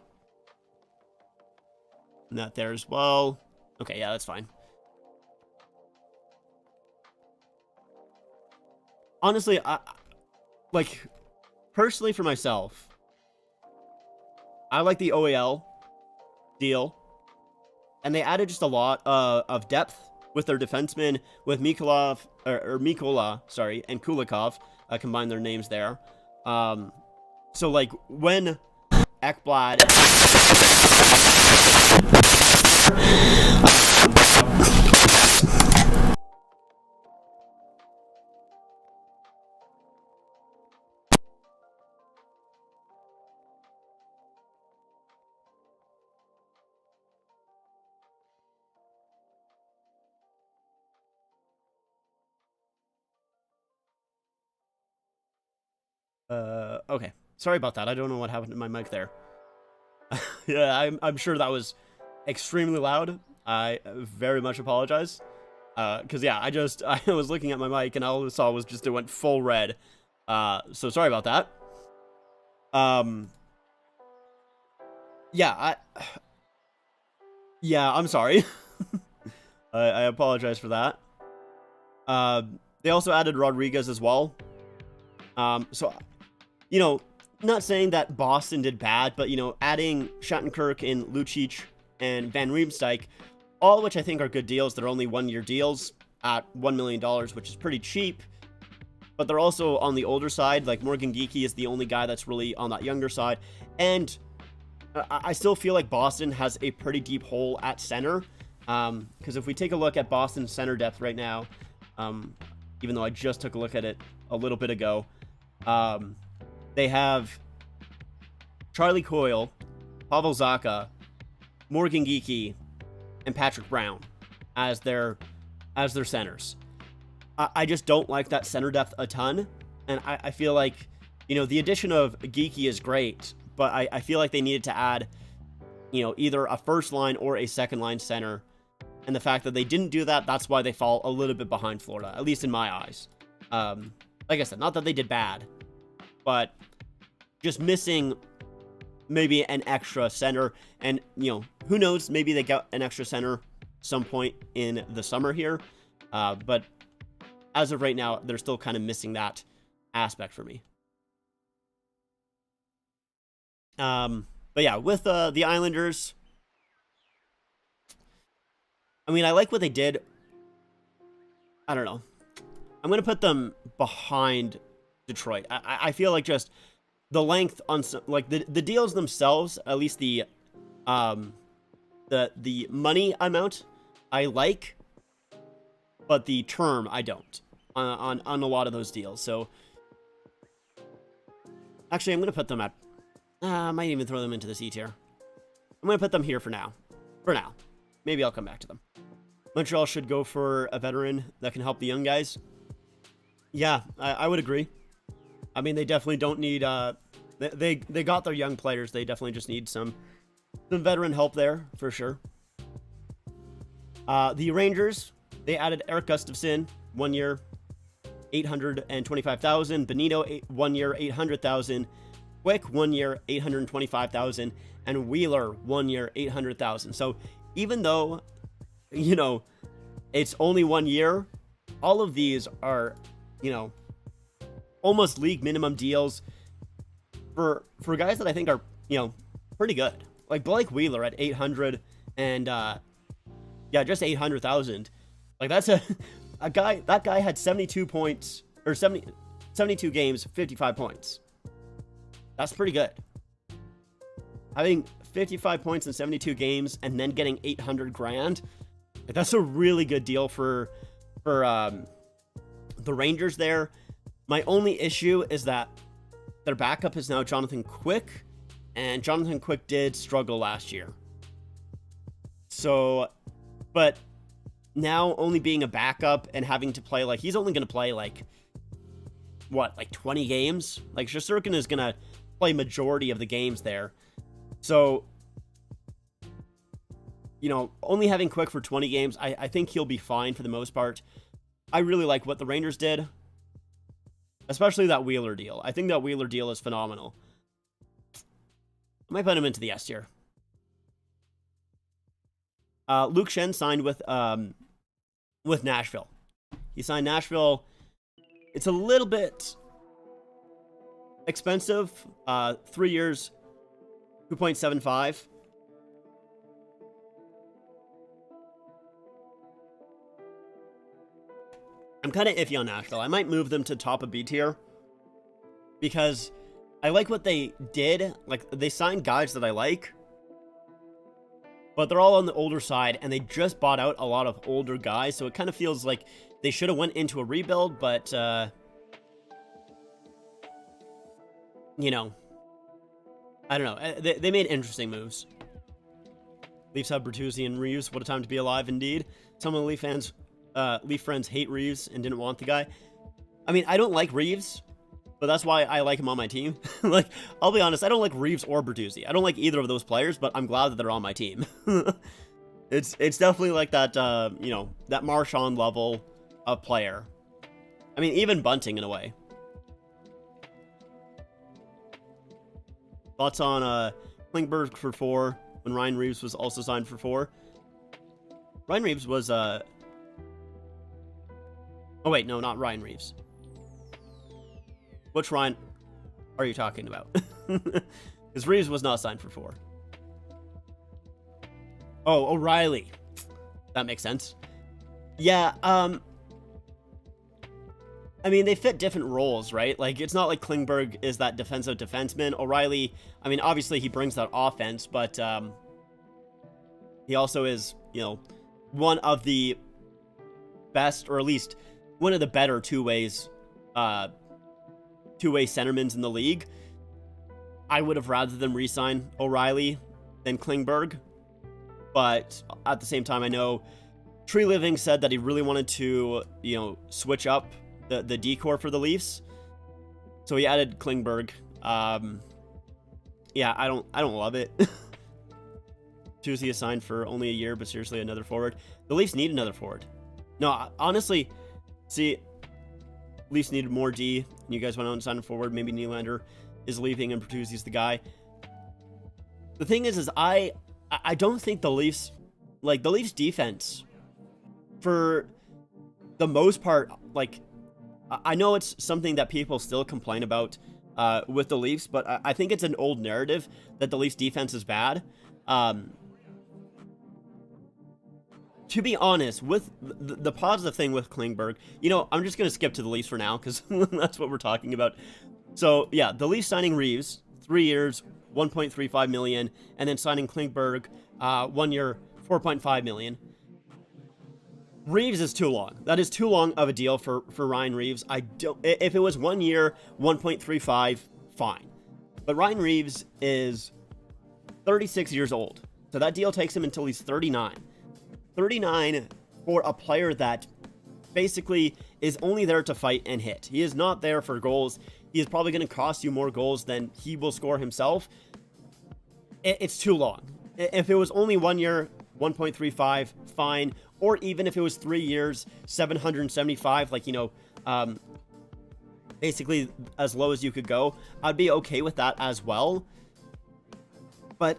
And that there as well. Okay, yeah, that's fine. Honestly, like, personally for myself, I like the OEL deal. And they added just a lot of depth with their defensemen, with Mikola, and Kulikov, combined their names there. So, like, when Ekblad. Okay. Sorry about that. I don't know what happened to my mic there. Yeah, I'm sure that was extremely loud. I very much apologize. Cause yeah, I was looking at my mic and all I saw was just it went full red. So sorry about that. Yeah, yeah, I'm sorry. I apologize for that. They also added Rodriguez as well. So, you know, not saying that Boston did bad, but, you know, adding Shattenkirk and Lucic and Van Riemsdyk, all of which I think are good deals. They're only one-year deals at $1 million, which is pretty cheap. But they're also on the older side. Like, Morgan Geekie is the only guy that's really on that younger side. And I still feel like Boston has a pretty deep hole at center. Because if we take a look at Boston's center depth right now, even though I just took a look at it a little bit ago, they have Charlie Coyle, Pavel Zacha, Morgan Geekie, and Patrick Brown as their centers. I just don't like that center depth a ton, and I feel like, you know, the addition of Geekie is great, but I feel like they needed to add, you know, either a first line or a second line center, and the fact that they didn't do that, that's why they fall a little bit behind Florida, at least in my eyes. Like I said, not that they did bad, but just missing maybe an extra center, and, you know, who knows, maybe they got an extra center some point in the summer here, but as of right now, they're still kind of missing that aspect for me. But yeah, with the Islanders, I mean, I like what they did. I don't know. I'm going to put them behind Detroit. I feel like just the length on some, like the deals themselves, at least the money amount I like, but the term I don't on a lot of those deals. So actually, I'm going to put them at, I might even throw them into the C tier. I'm going to put them here for now. For now. Maybe I'll come back to them. Montreal should go for a veteran that can help the young guys. Yeah, I would agree. I mean, they definitely don't need, they got their young players. They definitely just need some veteran help there, for sure. The Rangers, they added Eric Gustafsson, 1 year, $825,000. Benito, 1 year, $800,000. Quick, 1 year, $825,000. And Wheeler, 1 year, $800,000. So even though, you know, it's only 1 year, all of these are, you know, almost league minimum deals for guys that I think are, you know, pretty good. Like Blake Wheeler at 800 and yeah, just 800,000. Like that's a guy, that guy had 72 points or 72 games, 55 points. That's pretty good. Having 55 points in 72 games and then getting 800 grand. That's a really good deal for the Rangers there. My only issue is that their backup is now Jonathan Quick, and Jonathan Quick did struggle last year. So, but now only being a backup and having to play, like, he's only going to play, like, what, like 20 games? Like, Shesterkin is going to play majority of the games there. So, you know, only having Quick for 20 games, I think he'll be fine for the most part. I really like what the Rangers did, especially that Wheeler deal. I think that Wheeler deal is phenomenal. I might put him into the S tier. Luke Shen signed with Nashville. He signed Nashville. It's a little bit expensive. 3 years, 2.75. I'm kind of iffy on Nashville. I might move them to top of B tier because I like what they did. Like, they signed guys that I like, but they're all on the older side, and they just bought out a lot of older guys, so it kind of feels like they should have went into a rebuild, but, you know, I don't know. They made interesting moves. Leafs have Bertuzzi and Reeves. What a time to be alive, indeed. Some of the Leaf friends hate Reeves and didn't want the guy. I mean, I don't like Reeves, but that's why I like him on my team. Like, I'll be honest, I don't like Reeves or Bertuzzi. I don't like either of those players, but I'm glad that they're on my team. It's definitely like that, you know, that Marchand level of player. I mean, even Bunting in a way. Thoughts on Klingberg for 4 when Ryan Reeves was also signed for 4? Ryan Reeves was, oh wait, no, not Ryan Reeves. Which Ryan are you talking about? Because Reeves was not signed for 4. Oh, O'Reilly. That makes sense. Yeah, I mean, they fit different roles, right? Like, it's not like Klingberg is that defensive defenseman. O'Reilly, I mean, obviously he brings that offense, but he also is, you know, one of the best, or at least one of the better two-way centermans in the league. I would have rather them re-sign O'Reilly than Klingberg, but at the same time, I know Tree Living said that he really wanted to, you know, switch up the decor for the Leafs, so he added Klingberg. Yeah, I don't love it. Tuesday is signed for only a year, but seriously, another forward. The Leafs need another forward. No, honestly, see, Leafs needed more D, and you guys went out and signed a forward. Maybe Nylander is leaving and Bertuzzi's the guy. The thing is I don't think the Leafs, like, the Leafs defense, for the most part, like, I know it's something that people still complain about with the Leafs, but I think it's an old narrative that the Leafs defense is bad. To be honest, with the positive thing with Klingberg, you know, I'm just going to skip to the Leafs for now because that's what we're talking about. So, yeah, the Leafs signing Reeves, 3 years, $1.35 million, and then signing Klingberg, 1 year, $4.5 million. Reeves is too long. That is too long of a deal for Ryan Reeves. If it was 1 year, 1.35, fine. But Ryan Reeves is 36 years old. So that deal takes him until he's 39. 39 for a player that basically is only there to fight and hit. He is not there for goals. He is probably going to cost you more goals than he will score himself. It's too long. If it was only 1 year, 1.35, fine. Or even if it was 3 years, 775, like, you know, basically as low as you could go, I'd be okay with that as well. But,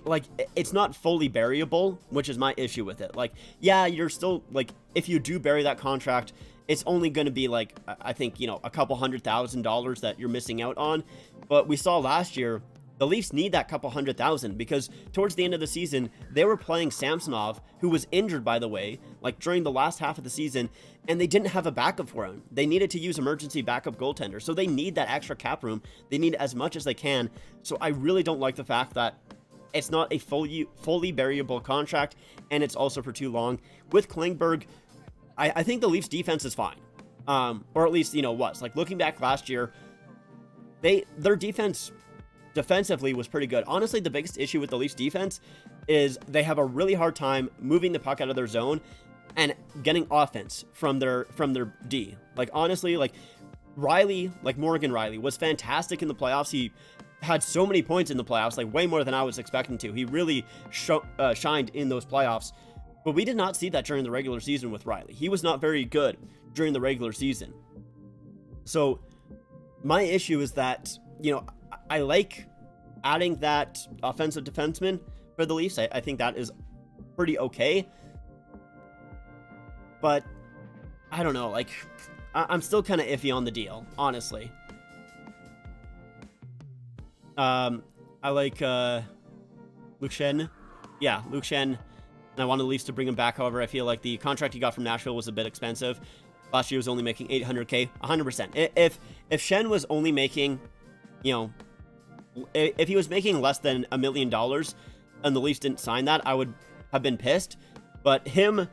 like, it's not fully buryable, which is my issue with it. Like, yeah, you're still, like, if you do bury that contract, it's only going to be, like, I think, you know, a couple $100,000 that you're missing out on. But we saw last year, the Leafs need that couple $100,000 because towards the end of the season, they were playing Samsonov, who was injured, by the way, like during the last half of the season, and they didn't have a backup for him. They needed to use emergency backup goaltender, so they need that extra cap room. They need as much as they can. So I really don't like the fact that it's not a fully buryable contract, and it's also for too long. With Klingberg, I think the Leafs defense is fine. Or at least, you know, was. Like, looking back last year, their defense defensively was pretty good. Honestly, the biggest issue with the Leafs defense is they have a really hard time moving the puck out of their zone and getting offense from their D. Like, honestly, like, Riley, like Morgan Riley, was fantastic in the playoffs. He had so many points in the playoffs, like way more than I was expecting to. He really shined in those playoffs. But we did not see that during the regular season with Riley. He was not very good during the regular season. So my issue is that, you know, I like adding that offensive defenseman for the Leafs. I think that is pretty okay. But I don't know, like, I'm still kind of iffy on the deal, honestly. I like Luke Schenn. Yeah, Luke Schenn. And I wanted the Leafs to bring him back. However, I feel like the contract he got from Nashville was a bit expensive. Last year was only making $800K, 100%. If Schenn was only making you know, if he was making less than $1 million and the Leafs didn't sign that, I would have been pissed. But him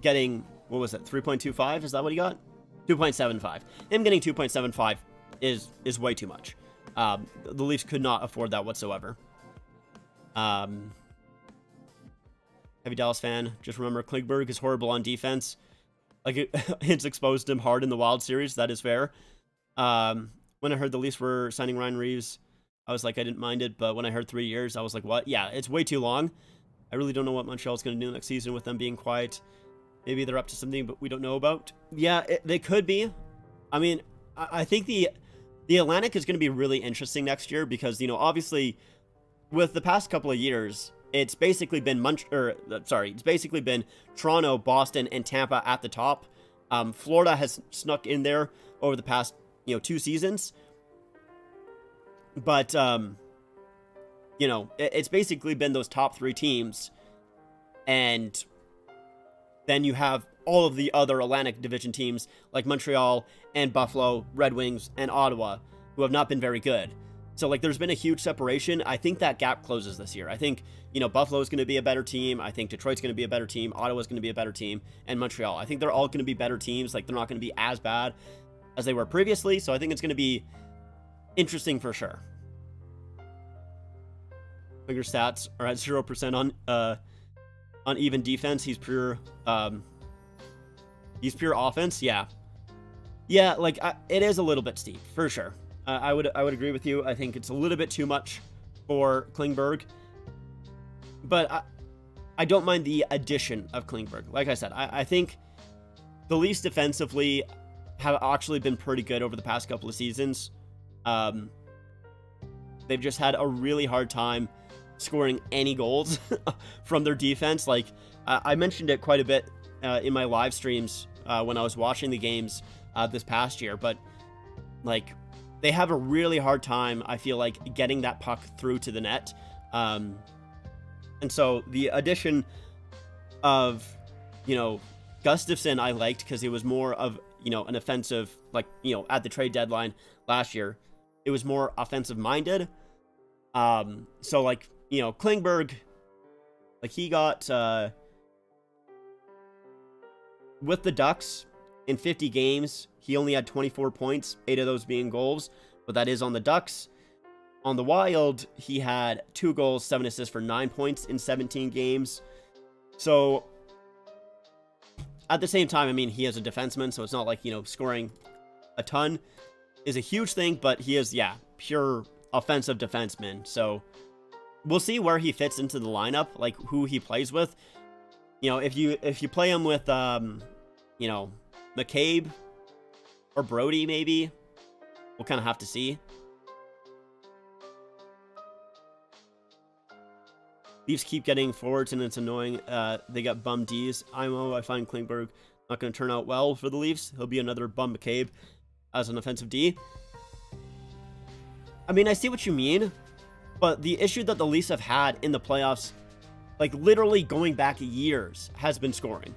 getting, what was it, 3.25? Is that what he got? 2.75. Him getting 2.75 is way too much. The Leafs could not afford that whatsoever. Heavy Dallas fan. Just remember, Klingberg is horrible on defense. Like, it's exposed him hard in the Wild series. That is fair. When I heard the Leafs were signing Ryan Reeves, I was like, I didn't mind it. But when I heard 3 years, I was like, what? Yeah, it's way too long. I really don't know what Montreal's going to do next season with them being quiet. Maybe they're up to something, but we don't know about. Yeah, they could be. I mean, I think the Atlantic is going to be really interesting next year because, you know, obviously with the past couple of years, it's basically been it's basically been Toronto, Boston, and Tampa at the top. Florida has snuck in there over the past, 2 seasons. But, it's basically been those top 3 teams. And then you have all of the other Atlantic Division teams like Montreal and Buffalo, Red Wings, and Ottawa, who have not been very good. So, like, there's been a huge separation. I think that gap closes this year. I think, Buffalo is going to be a better team. I think Detroit's going to be a better team. Ottawa's going to be a better team. And Montreal. I think they're all going to be better teams. Like, they're not going to be as bad as they were previously. So I think it's going to be interesting for sure. Bigger stats are at 0% on even defense. He's pure offense. Yeah, like it is a little bit steep for sure. I would agree with you. I think it's a little bit too much for Klingberg, but I don't mind the addition of Klingberg. Like I said, I think the Leafs defensively have actually been pretty good over the past couple of seasons. They've just had a really hard time scoring any goals from their defense. Like, I mentioned it quite a bit in my live streams when I was watching the games this past year, but like, they have a really hard time, I feel like, getting that puck through to the net. And so the addition of, Gustafsson I liked because it was more of, an offensive, like, at the trade deadline last year, it was more offensive minded. So like, Klingberg, like, he got, with the Ducks in 50 games, he only had 24 points, 8 of those being goals, but that is on the Ducks. On the Wild, he had 2 goals, 7 assists for 9 points in 17 games. So at the same time, I mean, he is a defenseman, so it's not like, scoring a ton is a huge thing, but he is, pure offensive defenseman. So we'll see where he fits into the lineup, like who he plays with. If you play him with, McCabe or Brody, maybe we'll kind of have to see. Leafs keep getting forwards, and it's annoying. They got bum Ds. I find Klingberg not going to turn out well for the Leafs. He'll be another bum McCabe as an offensive D. I mean, I see what you mean, but the issue that the Leafs have had in the playoffs, like literally going back years, has been scoring.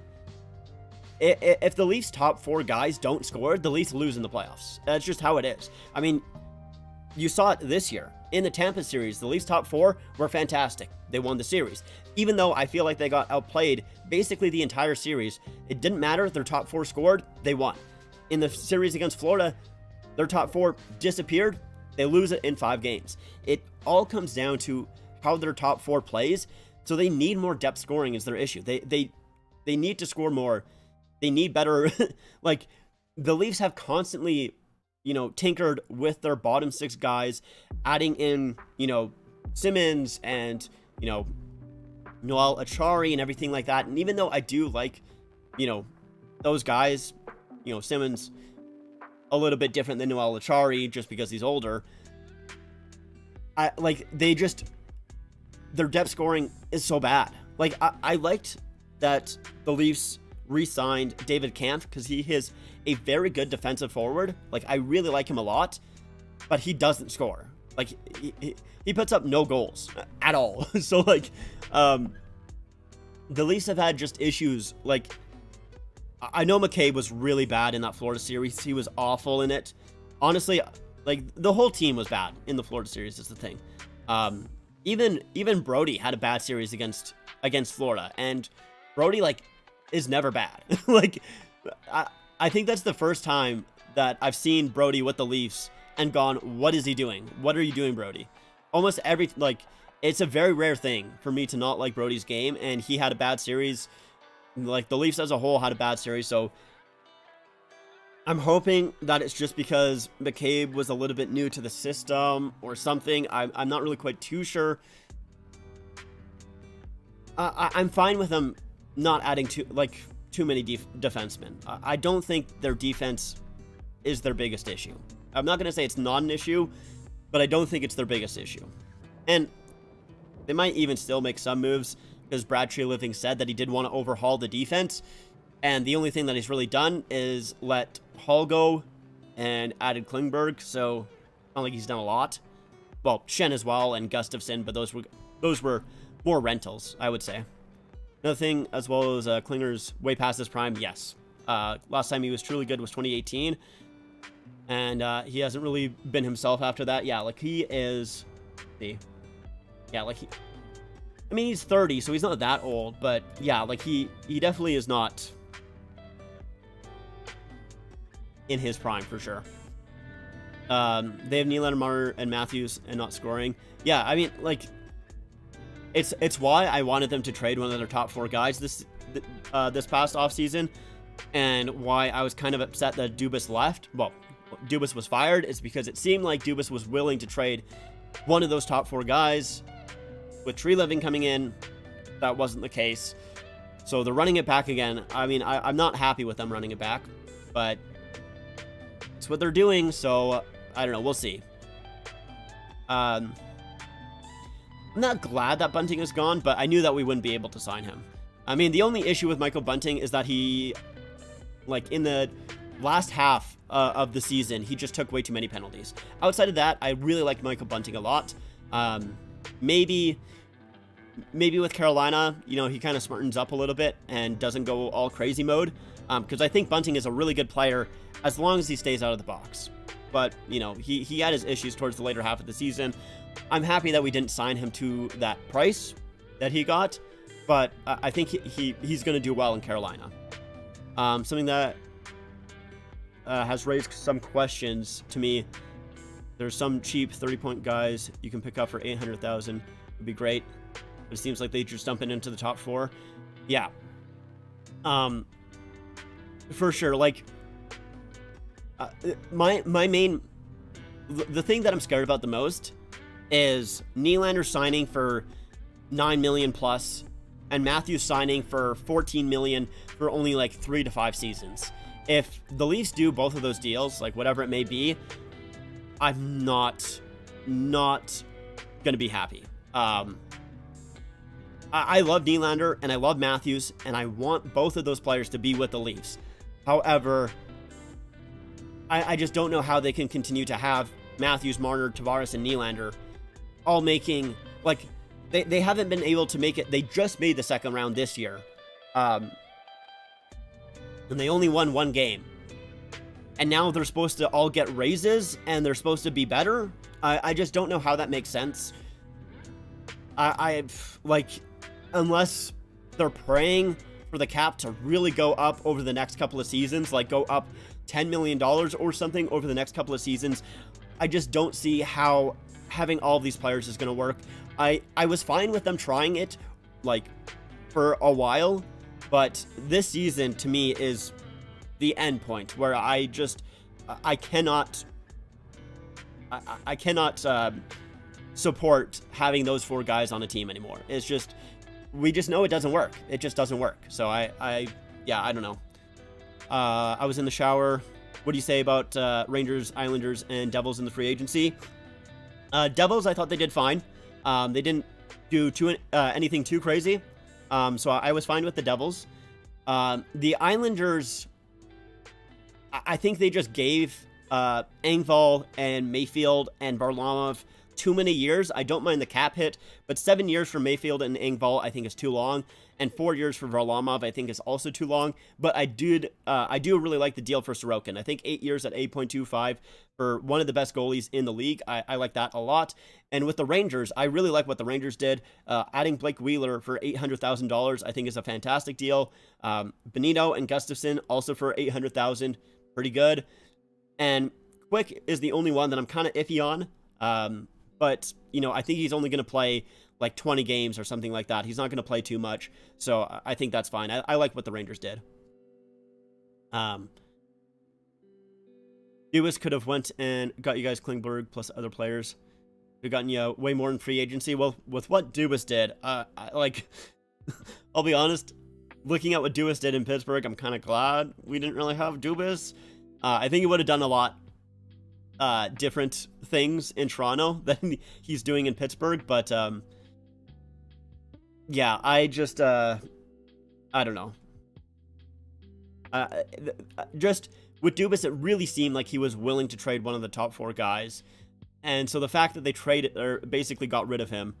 If the Leafs' top 4 guys don't score, the Leafs lose in the playoffs. That's just how it is. I mean, you saw it this year. In the Tampa series, the Leafs' top 4 were fantastic. They won the series. Even though I feel like they got outplayed basically the entire series, it didn't matter. Their top 4 scored, they won. In the series against Florida, their top 4 disappeared. They lose it in 5 games. It all comes down to how their top 4 plays. So they need more depth scoring is their issue. They need to score more. They need better. Like, the Leafs have constantly, tinkered with their bottom 6 guys, adding in, Simmons and, Noel Acciari and everything like that. And even though I do like, those guys, Simmons a little bit different than Noel Acciari just because he's older. Their depth scoring is so bad. Like, I liked that the Leafs re-signed David Kampf because he is a very good defensive forward. Like, I really like him a lot, but he doesn't score. Like, he puts up no goals at all. So, like, the Leafs have had just issues. Like, I know McCabe was really bad in that Florida series. He was awful in it. honestly, like the whole team was bad in the Florida series is the thing. Even Brody had a bad series against Florida, and Brody like is never bad. Like I think that's the first time that I've seen Brody with the Leafs and gone, what is he doing? What are you doing, Brody? Almost every, like, it's a very rare thing for me to not like Brody's game, and he had a bad series. Like, the Leafs as a whole had a bad series, so I'm hoping that it's just because McCabe was a little bit new to the system or something. I'm not really quite too sure. I'm fine with them not adding too many defensemen. I don't think their defense is their biggest issue. I'm not going to say it's not an issue, but I don't think it's their biggest issue. And they might even still make some moves, because Brad Treliving said that he did want to overhaul the defense, and the only thing that he's really done is let Hall go and added Klingberg, so not like he's done a lot. Well, Shen as well and Gustafsson, but those were more rentals, I would say. Another thing, as well as Klinger's way past his prime, yes. Last time he was truly good was 2018, and he hasn't really been himself after that. Yeah, like he is, yeah, like I mean, he's 30, so he's not that old, but yeah, like he definitely is not in his prime for sure. They have Nylander, Marner, and Matthews and not scoring. Yeah, I mean, like, it's why I wanted them to trade one of their top 4 guys this past offseason, and why I was kind of upset that Dubas left. Well, Dubas was fired. It's because it seemed like Dubas was willing to trade one of those top 4 guys. With Treliving coming in, that wasn't the case. So they're running it back again. I mean, I'm not happy with them running it back, but it's what they're doing, so I don't know. We'll see. I'm not glad that Bunting is gone, but I knew that we wouldn't be able to sign him. I mean, the only issue with Michael Bunting is that he, like, in the last half of the season, he just took way too many penalties. Outside of that, I really like Michael Bunting a lot. Maybe with Carolina, you know, he kind of smartens up a little bit and doesn't go all crazy mode. Because I think Bunting is a really good player as long as he stays out of the box. But, you know, he had his issues towards the later half of the season. I'm happy that we didn't sign him to that price that he got, but I think he's going to do well in Carolina. Something that has raised some questions to me. There's some cheap 30-point guys you can pick up for $800,000. Would be great. But it seems like they just dump it into the top 4. Yeah. For sure. Like, my main, the thing that I'm scared about the most is Nylander signing for $9 million plus and Matthews signing for $14 million for only like 3 to 5 seasons. If the Leafs do both of those deals, like whatever it may be, I'm not gonna be happy. I love Nylander and I love Matthews, and I want both of those players to be with the Leafs. However, I just don't know how they can continue to have Matthews, Marner, Tavares, and Nylander all making, like, they haven't been able to make it. They just made the second round this year. And they only won 1 game. And now they're supposed to all get raises and they're supposed to be better. I just don't know how that makes sense. I like, unless they're praying for the cap to really go up over the next couple of seasons, like go up $10 million or something over the next couple of seasons, I just don't see how having all of these players is going to work. I was fine with them trying it, like, for a while, but this season to me is the end point where I cannot support having those 4 guys on a team anymore. It's just, we just know it doesn't work. It just doesn't work. So I don't know. I was in the shower. What do you say about Rangers, Islanders, and Devils in the free agency? Devils, I thought they did fine. They didn't do anything too crazy. So I was fine with the Devils. The Islanders, I think they just gave Engvall and Mayfield and Varlamov too many years. I don't mind the cap hit, but 7 years for Mayfield and Engvall I think is too long, and 4 years for Varlamov I think is also too long. But I do really like the deal for Sorokin. I think 8 years at 8.25 for one of the best goalies in the league. I like that a lot. And with the Rangers, I really like what the Rangers did. Adding Blake Wheeler for $800,000 I think is a fantastic deal. Benito and Gustafsson also for $800,000, pretty good. And Quick is the only one that I'm kind of iffy on. But, you know, I think he's only going to play like 20 games or something like that. He's not going to play too much. So I think that's fine. I like what the Rangers did. Dubas could have went and got you guys Klingberg plus other players. Could have gotten you way more in free agency. Well, with what Dubas did, I'll be honest, looking at what Dubas did in Pittsburgh, I'm kind of glad we didn't really have Dubas. I think he would have done a lot different things in Toronto than he's doing in Pittsburgh, but yeah, I just I don't know. Just with Dubas, it really seemed like he was willing to trade one of the top 4 guys, and so the fact that they traded or basically got rid of him,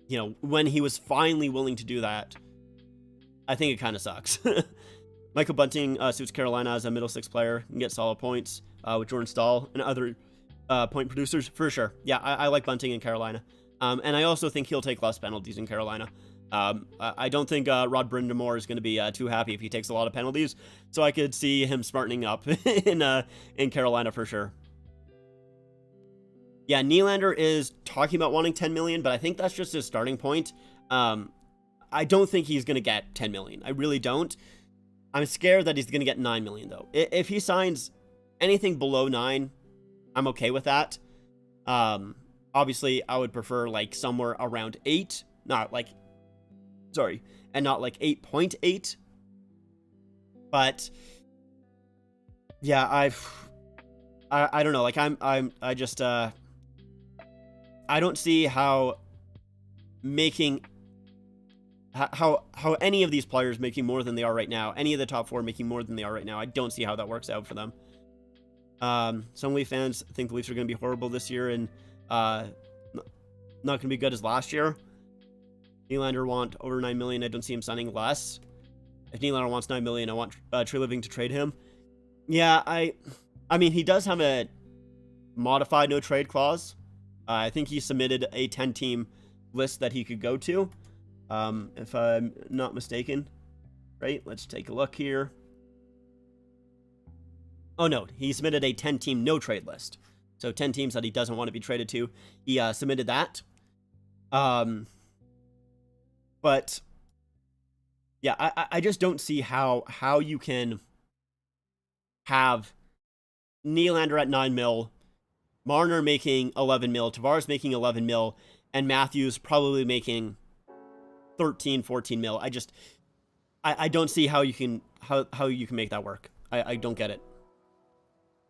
you know, when he was finally willing to do that, I think it kind of sucks. Michael Bunting suits Carolina as a middle 6 player and get solid points with Jordan Staal and other point producers for sure. Yeah, I like Bunting in Carolina, and I also think he'll take less penalties in Carolina. I don't think Rod Brindamore is going to be too happy if he takes a lot of penalties, so I could see him smartening up in Carolina for sure. Yeah, Nylander is talking about wanting 10 million, but I think that's just his starting point. I don't think he's going to get 10 million. I really don't. I'm scared that he's going to get 9 million though. If he signs anything below 9, I'm okay with that. Obviously I would prefer like somewhere around 8, not like, sorry, and not like 8.8. But yeah, I don't know. Like I just I don't see how making how any of these players making more than they are right now, any of the top 4 making more than they are right now, I don't see how that works out for them. Some Leaf fans think the Leafs are going to be horrible this year and not going to be good as last year. Nylander want over 9 million. I don't see him signing less. If Nylander wants 9 million, I want Treliving to trade him. Yeah, I mean, he does have a modified no trade clause. I think he submitted a 10-team list that he could go to, if I'm not mistaken. Right? Let's take a look here. Oh no, he submitted a 10-team no trade list. So 10 teams that he doesn't want to be traded to. He submitted that. But yeah, I just don't see how you can have Nylander at 9 mil, Marner making 11 mil, Tavares making 11 mil, and Matthews probably making 13, 14 mil. I don't see how you can make that work. I don't get it.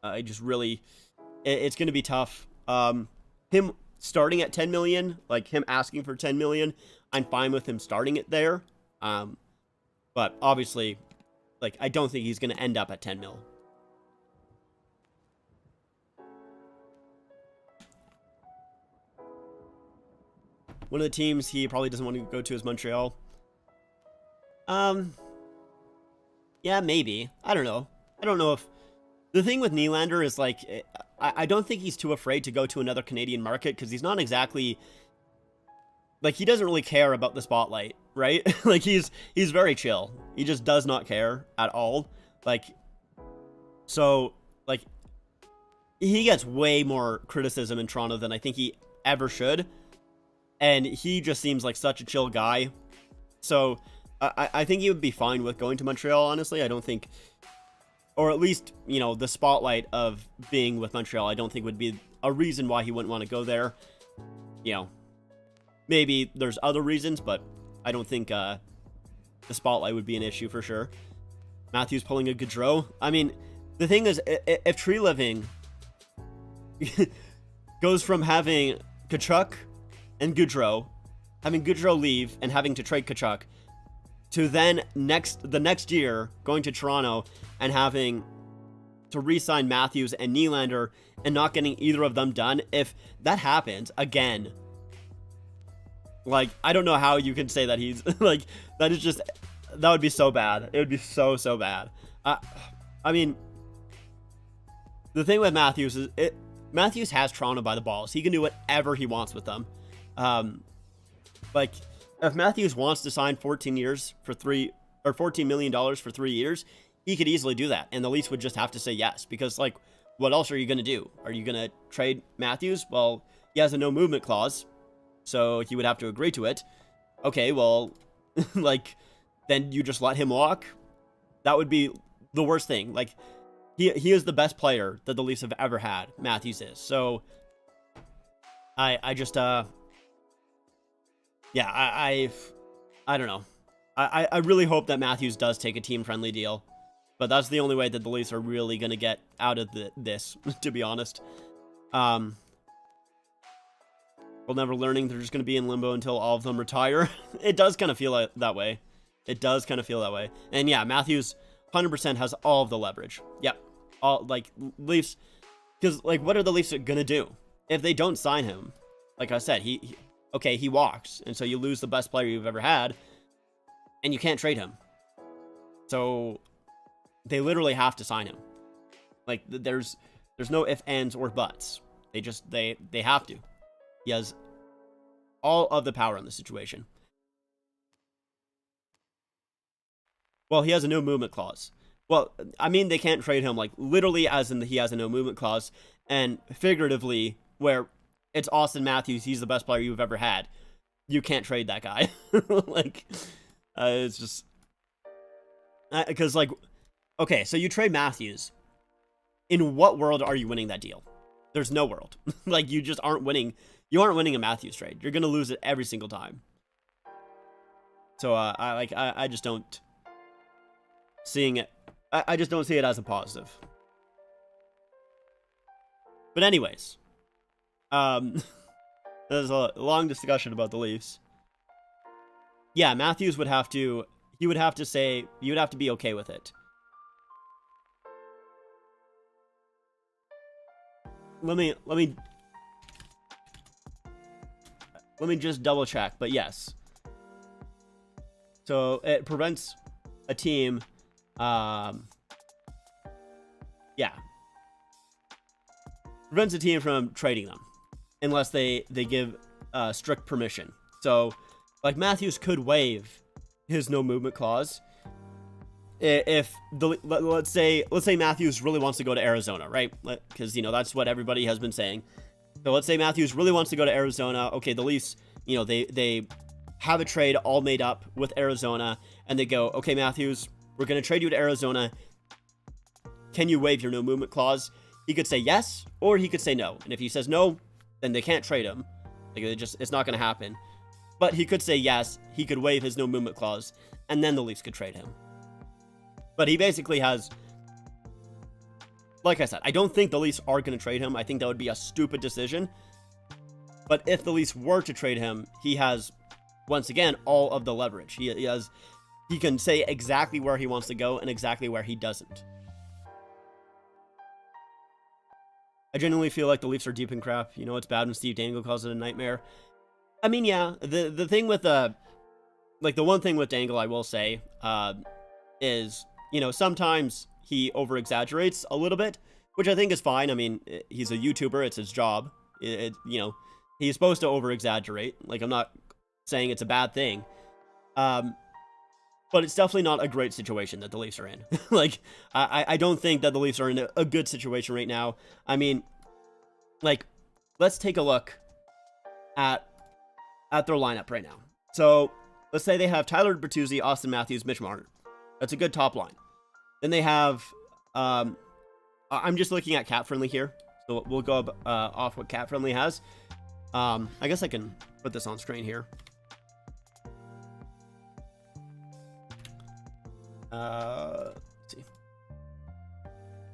I just really, it's going to be tough. Him starting at 10 million, like him asking for 10 million, I'm fine with him starting it there. But obviously, like, I don't think he's going to end up at 10 mil. One of the teams he probably doesn't want to go to is Montreal. Yeah, maybe. I don't know. I don't know if... The thing with Nylander is, like, I don't think he's too afraid to go to another Canadian market, because he's not exactly... Like, he doesn't really care about the spotlight, right? Like, he's very chill. He just does not care at all. Like, so, like, he gets way more criticism in Toronto than I think he ever should. And he just seems like such a chill guy. So, I think he would be fine with going to Montreal, honestly. I don't think... Or at least, you know, the spotlight of being with Montreal, I don't think would be a reason why he wouldn't want to go there. You know, maybe there's other reasons, but I don't think the spotlight would be an issue for sure. Matthews pulling a Gaudreau. I mean, the thing is, if Treliving goes from having Tkachuk and Gaudreau, having Gaudreau leave and having to trade Tkachuk, to then the next year going to Toronto and having to re-sign Matthews and Nylander and not getting either of them done. If that happens again, like, I don't know how you can say that he's like, that is just, that would be so bad. It would be so bad. I mean, the thing with Matthews is Matthews has Toronto by the balls. He can do whatever he wants with them. Like, if Matthews wants to sign 14 years for $14 million for 3 years, he could easily do that. And the Leafs would just have to say yes, because, like, what else are you going to do? Are you going to trade Matthews? Well, he has a no movement clause, so he would have to agree to it. Okay, well, like, then you just let him walk? That would be the worst thing. Like, he is the best player that the Leafs have ever had. Matthews is. So, I just, yeah, I don't know. I really hope that Matthews does take a team-friendly deal. But that's the only way that the Leafs are really going to get out of this, to be honest. We'll never learning. They're just going to be in limbo until all of them retire. It does kind of feel like that way. It does kind of feel that way. And yeah, Matthews 100% has all of the leverage. Yep. All, like, Leafs, because, like, what are the Leafs going to do? If they don't sign him, like I said, he walks. And so you lose the best player you've ever had. And you can't trade him. So they literally have to sign him. Like, there's no ifs, ands, or buts. They have to. He has all of the power in the situation. Well, he has a no movement clause. Well, I mean, they can't trade him, like, literally as in he has a no movement clause, and figuratively, where it's Austin Matthews, he's the best player you've ever had. You can't trade that guy. Like, it's just... Because, like, okay, so you trade Matthews. In what world are you winning that deal? There's no world. Like, you just aren't winning. You aren't winning a Matthews trade. You're going to lose it every single time. So, I just don't... Seeing it... I just don't see it as a positive. But anyways. There's a long discussion about the Leafs. Yeah, Matthews would have to... He would have to say... You would have to be okay with it. Let me just double check, but yes. So it prevents a team, yeah. Prevents a team from trading them unless they give strict permission. So, like, Matthews could waive his no movement clause if let's say Matthews really wants to go to Arizona, right? Because, you know, that's what everybody has been saying. So let's say Matthews really wants to go to Arizona. Okay, the Leafs, you know, they have a trade all made up with Arizona, and they go, okay, Matthews, we're going to trade you to Arizona. Can you waive your no movement clause? He could say yes, or he could say no. And if he says no, then they can't trade him. Like, it's not going to happen. But he could say yes, he could waive his no movement clause, and then the Leafs could trade him. But he basically has, like I said, I don't think the Leafs are going to trade him. I think that would be a stupid decision. But if the Leafs were to trade him, he has, once again, all of the leverage. He can say exactly where he wants to go and exactly where he doesn't. I genuinely feel like the Leafs are deep in crap. You know, it's bad when Steve Dangle calls it a nightmare. I mean, yeah, the thing with, like, the one thing with Dangle I will say, is, you know, sometimes he over-exaggerates a little bit, which I think is fine. I mean, he's a YouTuber, it's his job. You know, he's supposed to over-exaggerate. Like, I'm not saying it's a bad thing. But it's definitely not a great situation that the Leafs are in. Like, I don't think that the Leafs are in a good situation right now. I mean, like, let's take a look at their lineup right now. So, let's say they have Tyler Bertuzzi, Austin Matthews, Mitch Marner. That's a good top line. Then they have, I'm just looking at Cap Friendly here. So we'll go off what Cap Friendly has. I guess I can put this on screen here. Let's see.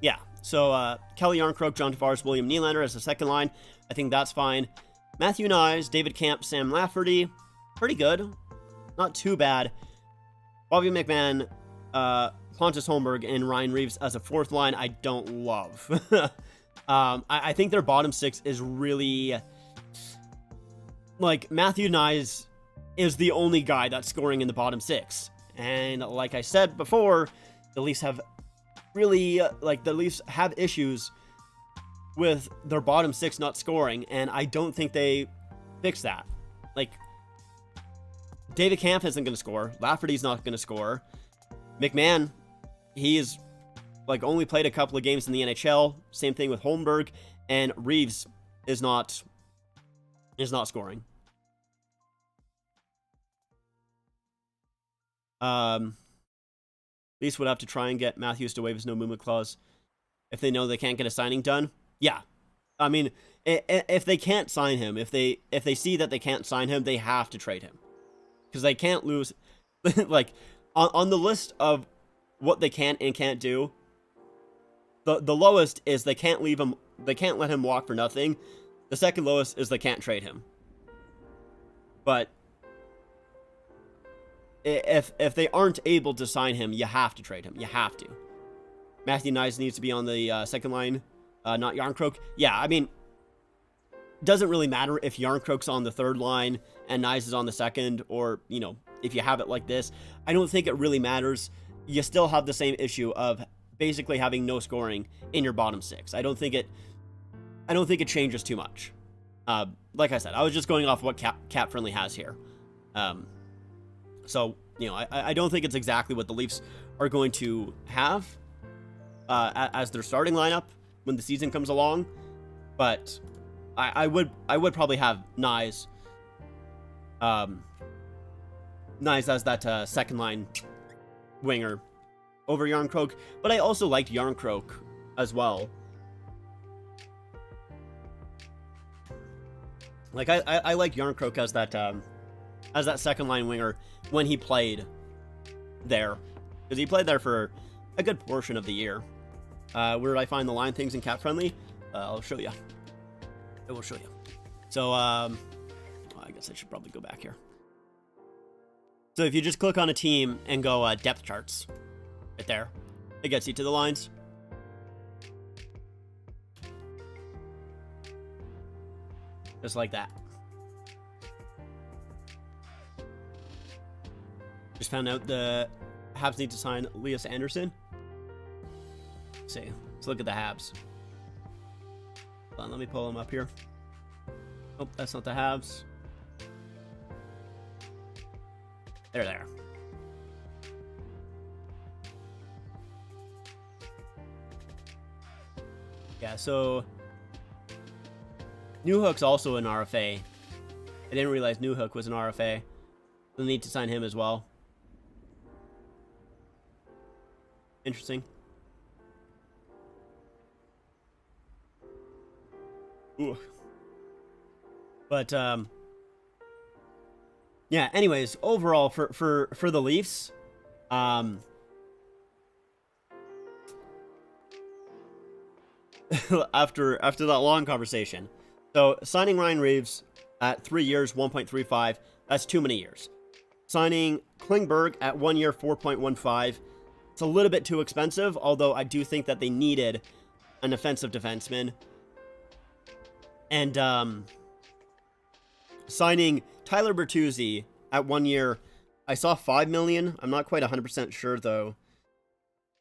Yeah, so Kelly Yarncroke, John Tavares, William Nylander as the second line. I think that's fine. Matthew Knies, David Camp, Sam Lafferty. Pretty good. Not too bad. Bobby McMahon, Pontus Holmberg and Ryan Reeves as a fourth line, I don't love. I think their bottom six is really, like, Matthew Knies is the only guy that's scoring in the bottom six. And like I said before, the Leafs have really, the Leafs have issues with their bottom six not scoring, and I don't think they fix that. Like, David Kampf isn't going to score. Lafferty's not going to score. McMahon, he's only played a couple of games in the NHL. Same thing with Holmberg, and Reeves is not scoring. Leafs would have to try and get Matthews to waive his no movement clause if they know they can't get a signing done. Yeah, I mean, if they can't sign him, if they see that they can't sign him, they have to trade him, because they can't lose. Like, on the list of what they can and can't do, the lowest is they can't leave him. They can't let him walk for nothing. The second lowest is they can't trade him. But if they aren't able to sign him, you have to trade him. You have to. Matthew Knies needs to be on the second line, not Järnkrok. Yeah, I mean, doesn't really matter if Järnkrok's on the third line and Knies is on the second, or, you know, if you have it like this. I don't think it really matters. You still have the same issue of basically having no scoring in your bottom six. I don't think it changes too much. Like I said, I was just going off what Cap Friendly has here. So, you know, I don't think it's exactly what the Leafs are going to have as their starting lineup when the season comes along, but I would probably have Knies as that second line winger over Järnkrok, but I also liked Järnkrok as well. Like, I like Järnkrok as that second line winger when he played there, because he played there for a good portion of the year. Where did I find the line things in Cap Friendly? I'll show you. I will show you. So, I guess I should probably go back here. So if you just click on a team and go depth charts, right there, it gets you to the lines. Just like that. Just found out the Habs need to sign Elias Anderson. Let's see. Let's look at the Habs. Hold on, let me pull them up here. Oh, that's not the Habs. They're there. Yeah, so Newhook's also an RFA. I didn't realize Newhook was an RFA. They'll need to sign him as well. Interesting. Ooh. But yeah, anyways, overall for the Leafs, after that long conversation. So, signing Ryan Reeves at 3 years, 1.35, that's too many years. Signing Klingberg at 1 year, 4.15, it's a little bit too expensive, although I do think that they needed an offensive defenseman. And signing Tyler Bertuzzi at 1 year, I saw $5 million. I'm not quite 100% sure, though,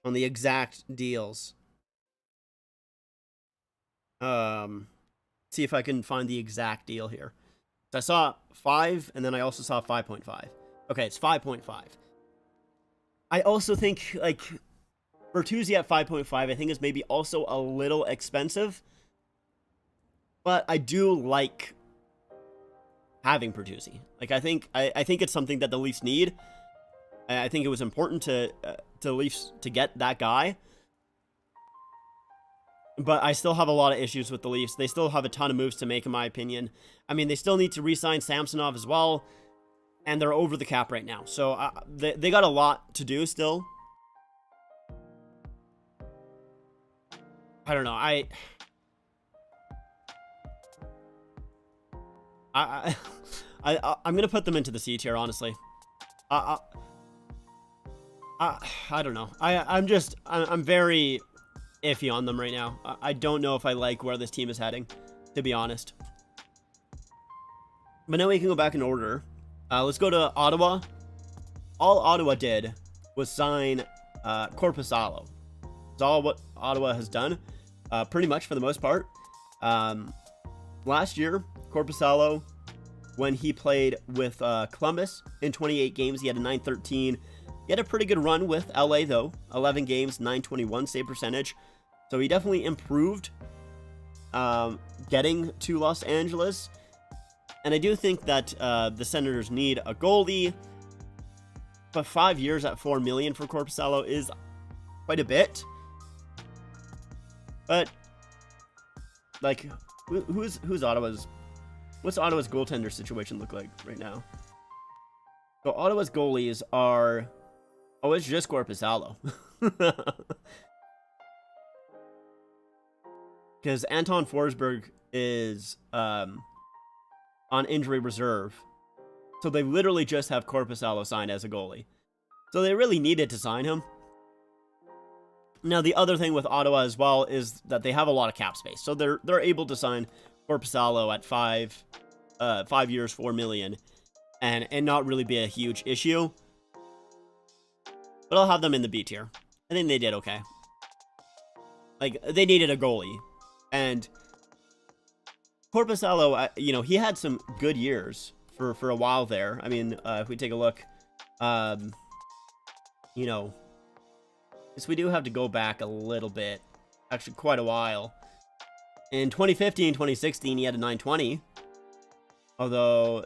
on the exact deals. See if I can find the exact deal here. So I saw 5, and then I also saw 5.5. Okay, it's 5.5. I also think, like, Bertuzzi at 5.5, I think is maybe also a little expensive. But I do like having Bertuzzi. Like, I think it's something that the Leafs need. I think it was important to the Leafs to get that guy. But I still have a lot of issues with the Leafs. They still have a ton of moves to make, in my opinion. I mean, they still need to re-sign Samsonov as well. And they're over the cap right now. So they got a lot to do still. I don't know. I'm going to put them into the C tier, honestly. I don't know. I'm very iffy on them right now. I don't know if I like where this team is heading, to be honest. But now we can go back in order. Let's go to Ottawa. All Ottawa did was sign Korpisalo. That's all what Ottawa has done, pretty much for the most part. Last year, Korpisalo, when he played with Columbus in 28 games, he had a 913. He had a pretty good run with LA, though. 11 games, 921 save percentage. So he definitely improved getting to Los Angeles. And I do think that the Senators need a goalie. But 5 years at $4 million for Korpisalo is quite a bit. But, like, who's Ottawa's... What's Ottawa's goaltender situation look like right now? So Ottawa's goalies are... Oh, it's just Korpisalo. Because Anton Forsberg is on injury reserve. So they literally just have Korpisalo signed as a goalie. So they really needed to sign him. Now, the other thing with Ottawa as well is that they have a lot of cap space. So they're able to sign Korpisalo at 5 years, $4 million, and not really be a huge issue. But I'll have them in the B tier. I think they did okay. Like, they needed a goalie. And Korpisalo, you know, he had some good years for a while there. I mean, if we take a look, you know, so we do have to go back a little bit. Actually, quite a while. In 2015, 2016, he had a 920. Although,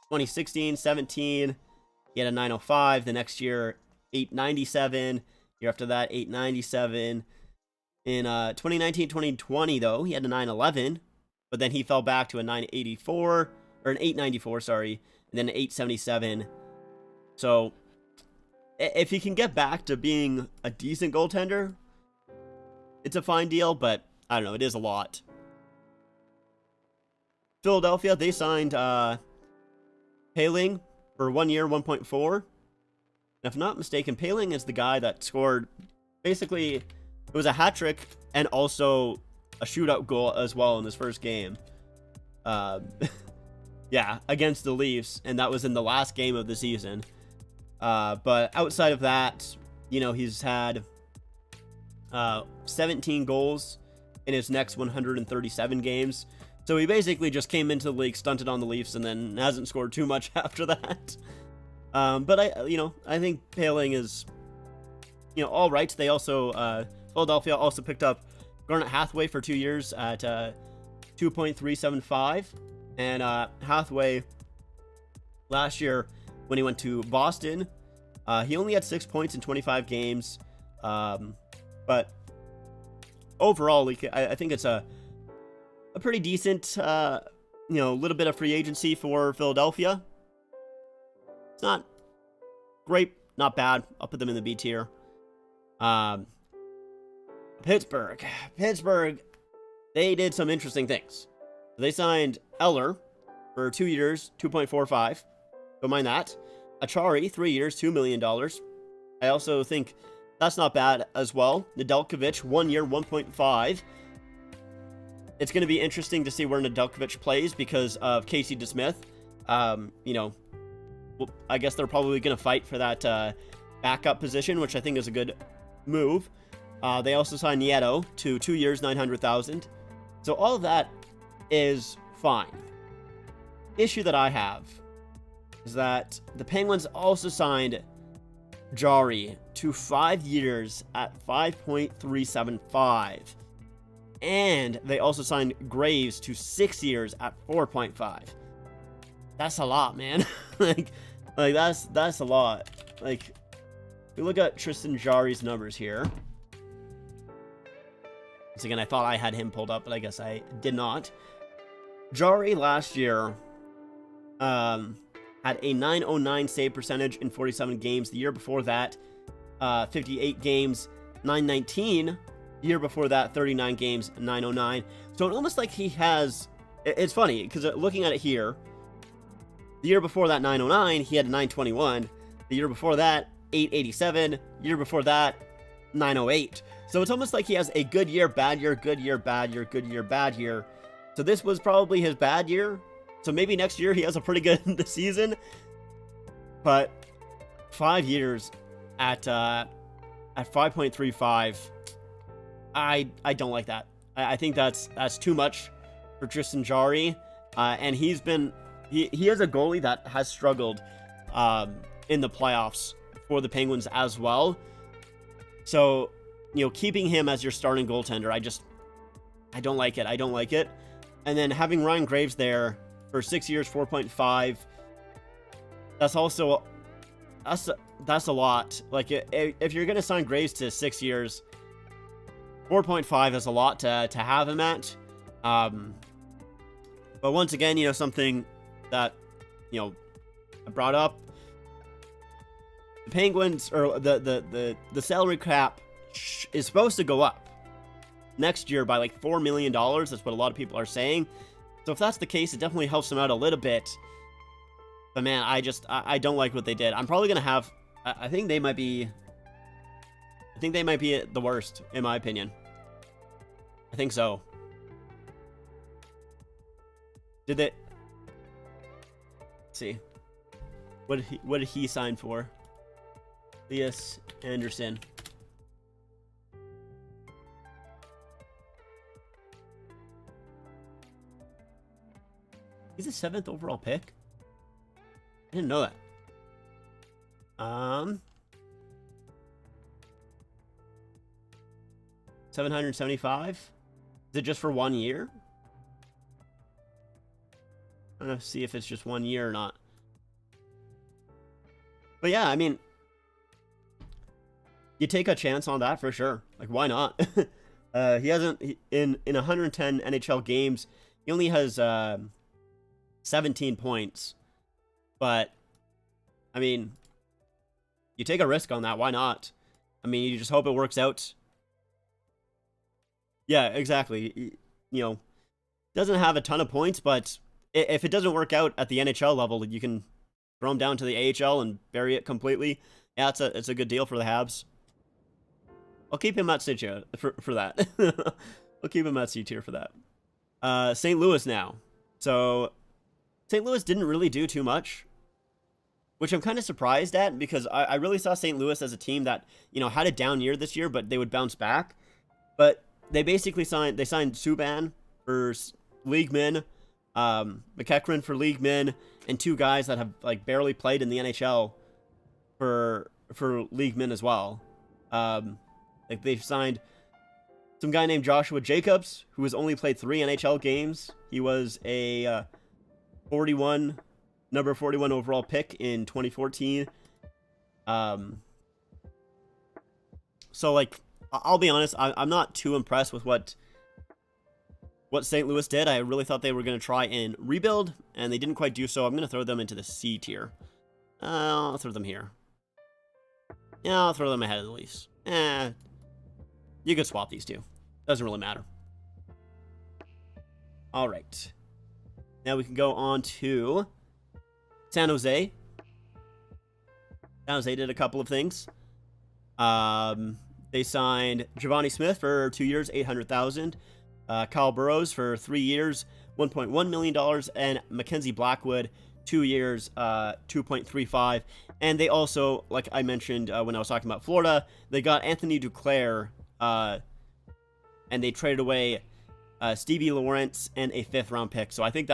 2016, 17, he had a 905. The next year, 897. Year after that, 897. In 2019, 2020, though, he had a 911. But then he fell back to a 984, or an 894, sorry. And then an 877. So, if he can get back to being a decent goaltender, it's a fine deal, but I don't know, it is a lot. Philadelphia, they signed Poehling for 1 year, 1.4. If I'm not mistaken, Poehling is the guy that scored, basically, it was a hat trick and also a shootout goal as well in his first game. Yeah, against the Leafs, and that was in the last game of the season. But outside of that, you know, he's had 17 goals in his next 137 games. So he basically just came into the league, stunted on the Leafs, and then hasn't scored too much after that. But I think Poehling is, you know, all right. They also, Philadelphia also picked up Garnet Hathaway for 2 years at 2.375. And Hathaway, last year, when he went to Boston, he only had 6 points in 25 games. But overall, I think it's a pretty decent, little bit of free agency for Philadelphia. It's not great, not bad. I'll put them in the B tier. Pittsburgh, they did some interesting things. They signed Eller for 2 years, 2.45. Don't mind that. Achari, 3 years, $2 million. I also think that's not bad as well. Nedeljkovic, 1 year, 1.5. It's going to be interesting to see where Nedeljkovic plays because of Casey DeSmith. I guess they're probably going to fight for that backup position, which I think is a good move. They also signed Nieto to 2 years, $900,000. So all of that is fine. Issue that I have is that the Penguins also signed Jarry to 5 years at 5.375. And they also signed Graves to 6 years at 4.5. That's a lot, man. like that's a lot. Like, we look at Tristan Jarry's numbers here. Once again, I thought I had him pulled up, but I guess I did not. Jarry last year had a 909 save percentage in 47 games. The year before that, 58 games, 919. The year before that, 39 games, 909. So it's almost like he has... It's funny, because looking at it here, the year before that, 909, he had 921. The year before that, 887. Year before that, 908. So it's almost like he has a good year, bad year, good year, bad year, good year, bad year. So this was probably his bad year. So maybe next year he has a pretty good season. But 5 years at 5.35, I don't like that. I think that's too much for Tristan Jarry. And he is a goalie that has struggled in the playoffs for the Penguins as well. So, keeping him as your starting goaltender, I don't like it. I don't like it. And then having Ryan Graves there for 6 years, 4.5, that's a lot. Like, if you're going to sign Graves to 6 years, 4.5 is a lot to have him at. But once again, something that, I brought up, the Penguins, or the salary cap is supposed to go up next year by like $4 million. That's what a lot of people are saying. So if that's the case, it definitely helps them out a little bit. But man, I don't like what they did. I'm probably going to have, I think they might be the worst, in my opinion. I think so. Did they, let's see. What did he sign for? Elias Anderson. He's a 7th overall pick? I didn't know that. 775? Is it just for 1 year? I'm gonna see if it's just 1 year or not. But yeah, I mean, you take a chance on that for sure. Like, why not? He hasn't, in 110 NHL games, he only has 17 points. But, I mean, you take a risk on that. Why not? I mean, you just hope it works out. Yeah, exactly. Doesn't have a ton of points, but if it doesn't work out at the NHL level, you can throw him down to the AHL and bury it completely. Yeah, it's a good deal for the Habs. I'll keep him at C tier for that. I'll keep him at C tier for that. St. Louis now. So, St. Louis didn't really do too much, which I'm kind of surprised at, because I really saw St. Louis as a team that, had a down year this year, but they would bounce back. But they basically signed Subban for league min, McEachran for league min, and 2 guys that have like barely played in the NHL for league min as well. Like, they've signed some guy named Joshua Jacobs, who has only played 3 NHL games. He was a number 41 overall pick in 2014. So, like, I'll be honest, I'm not too impressed with what St. Louis did. I really thought they were going to try and rebuild, and they didn't quite do so. I'm going to throw them into the C tier. I'll throw them here. Yeah, I'll throw them ahead of the Leafs. You could swap these two. Doesn't really matter. All right. Now we can go on to San Jose. San Jose did a couple of things. They signed Giovanni Smith for 2 years, $800,000. Kyle Burrows for 3 years, $1.1 million. And Mackenzie Blackwood, 2 years, $2.35. And they also, like I mentioned when I was talking about Florida, they got Anthony Duclair, and they traded away Stevie Lawrence and a 5th round pick. So I think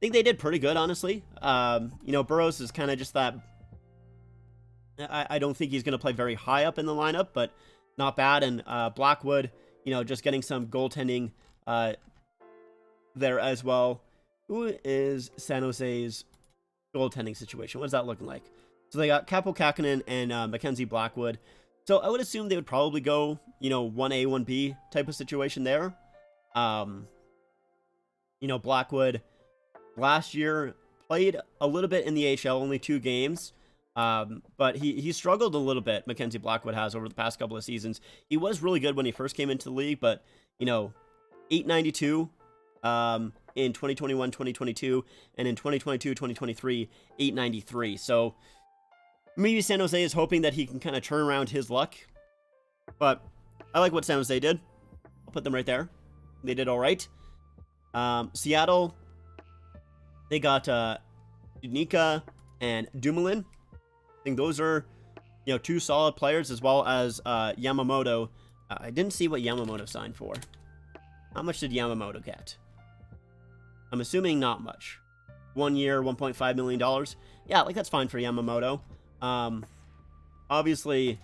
they did pretty good, honestly. Burrows is kind of just that. I don't think he's going to play very high up in the lineup, but not bad. And Blackwood, just getting some goaltending there as well. Who is San Jose's goaltending situation? What's that looking like? So they got Kaapo Kähkönen and Mackenzie Blackwood. So I would assume they would probably go, 1A, 1B type of situation there. Blackwood last year played a little bit in the AHL, only 2 games. But he struggled a little bit, Mackenzie Blackwood has, over the past couple of seasons. He was really good when he first came into the league, but, 892 in 2021, 2022, and in 2022, 2023, 893. So Maybe San Jose is hoping that he can kind of turn around his luck. But I like what San Jose did. I'll put them right there. They did all right. Seattle, they got Dunica and Dumoulin. I think those are, you know, two solid players, as well as Yamamoto. I didn't see what Yamamoto signed for. How much did Yamamoto get? I'm assuming not much. 1 year, $1.5 million. Yeah, like that's fine for Yamamoto. Obviously,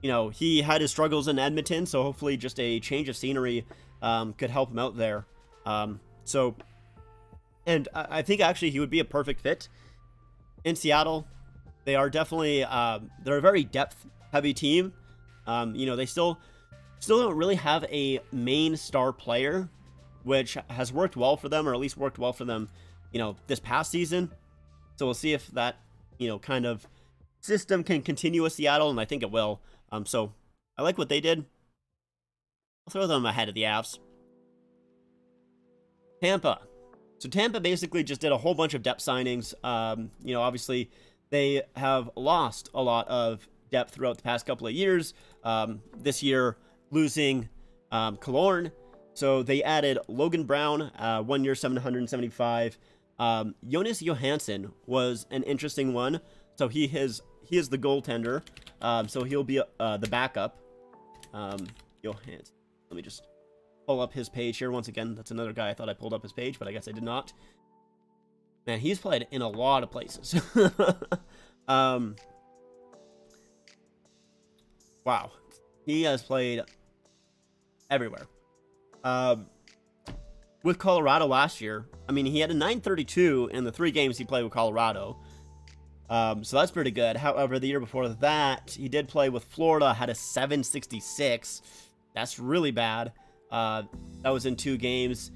you know, he had his struggles in Edmonton, so hopefully just a change of scenery could help him out there. And I think actually he would be a perfect fit in Seattle. They are definitely, they're a very depth-heavy team. You know, they still don't really have a main star player, which has worked well for them, or at least worked well for them, you know, this past season. So we'll see if that, you know, kind of system can continue with Seattle, and I think it will. So I like what they did. I'll throw them ahead of the Avs. Tampa. So Tampa basically just did a whole bunch of depth signings. You know, obviously they have lost a lot of depth throughout the past couple of years. This year, losing Killorn. So they added Logan Brown, 1 year, $775. Jonas Johansson was an interesting one. So he is the goaltender. So he'll be the backup. Johansson. Let me just pull up his page here once again. That's another guy I thought I pulled up his page, but I guess I did not. Man, he's played in a lot of places. Wow. He has played everywhere. With Colorado last year, I mean, he had a .932 in the 3 games he played with Colorado. So that's pretty good. However, the year before that, he did play with Florida, had a .766. That's really bad. That was in 2 games.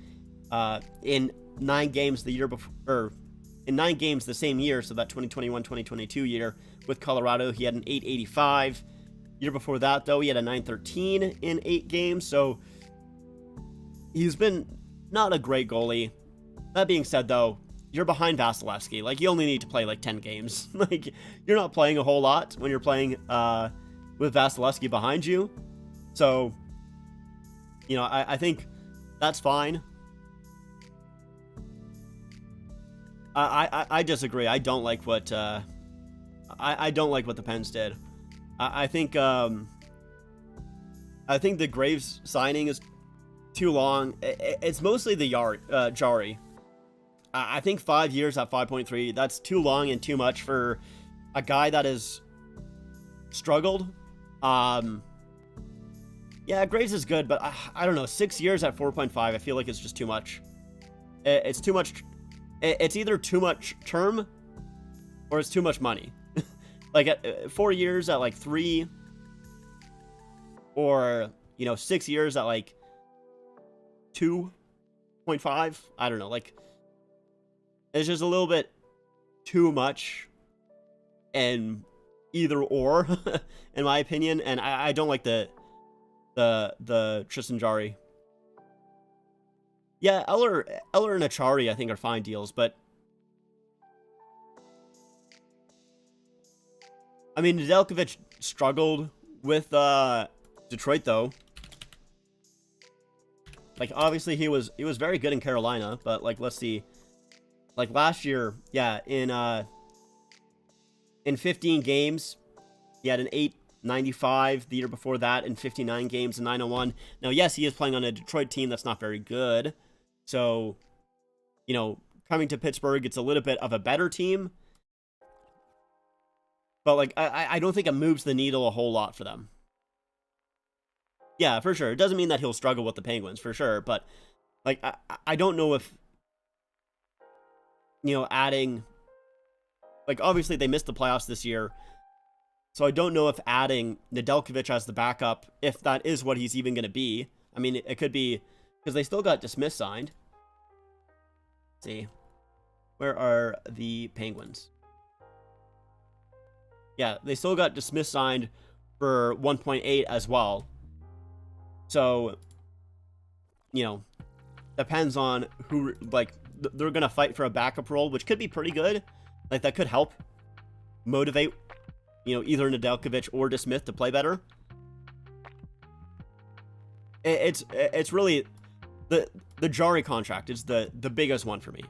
In 9 games the year before, or in 9 games the same year, so that 2021-2022 year with Colorado, he had an .885. Year before that, though, he had a .913 in 8 games. So he's been not a great goalie. That being said, though, you're behind Vasilevsky. Like, you only need to play like 10 games. Like, you're not playing a whole lot when you're playing with Vasilevsky behind you. So, you know, I think that's fine. I disagree. I don't like what I don't like what the Pens did. I think the Graves signing is too long. It's mostly the Jari. I think 5 years at 5.3, that's too long and too much for a guy that has struggled. Yeah, Graves is good, but I don't know. 6 years at 4.5, I feel like it's just too much. It's too much. It's either too much term or it's too much money. Like, at 4 years at like 3, or, you know, 6 years at like 2.5. I don't know. Like, it's just a little bit too much, and either or, in my opinion. And I don't like the Tristan Jarry. Yeah, Eller and Achari, I think, are fine deals, but I mean, Nedeljkovic struggled with Detroit, though. Like, obviously he was very good in Carolina, but like, let's see. Like last year, yeah, in 15 games, he had an 895. The year before that, in 59 games, a 901. Now, yes, he is playing on a Detroit team that's not very good. So, you know, coming to Pittsburgh, it's a little bit of a better team. But, like, I don't think it moves the needle a whole lot for them. Yeah, for sure. It doesn't mean that he'll struggle with the Penguins, for sure. But, like, I don't know if, you know, adding... Like, obviously, they missed the playoffs this year. So I don't know if adding Nedeljkovic as the backup, if that is what he's even going to be. I mean, it could be... Because they still got Dismiss signed. Let's see. Where are the Penguins? Yeah, they still got Dismiss signed for 1.8 as well. So, you know, depends on who, like, they're going to fight for a backup role, which could be pretty good. Like, that could help motivate either Nedeljkovic or DeSmith to play better. It's really the Jarry contract is the biggest one for me.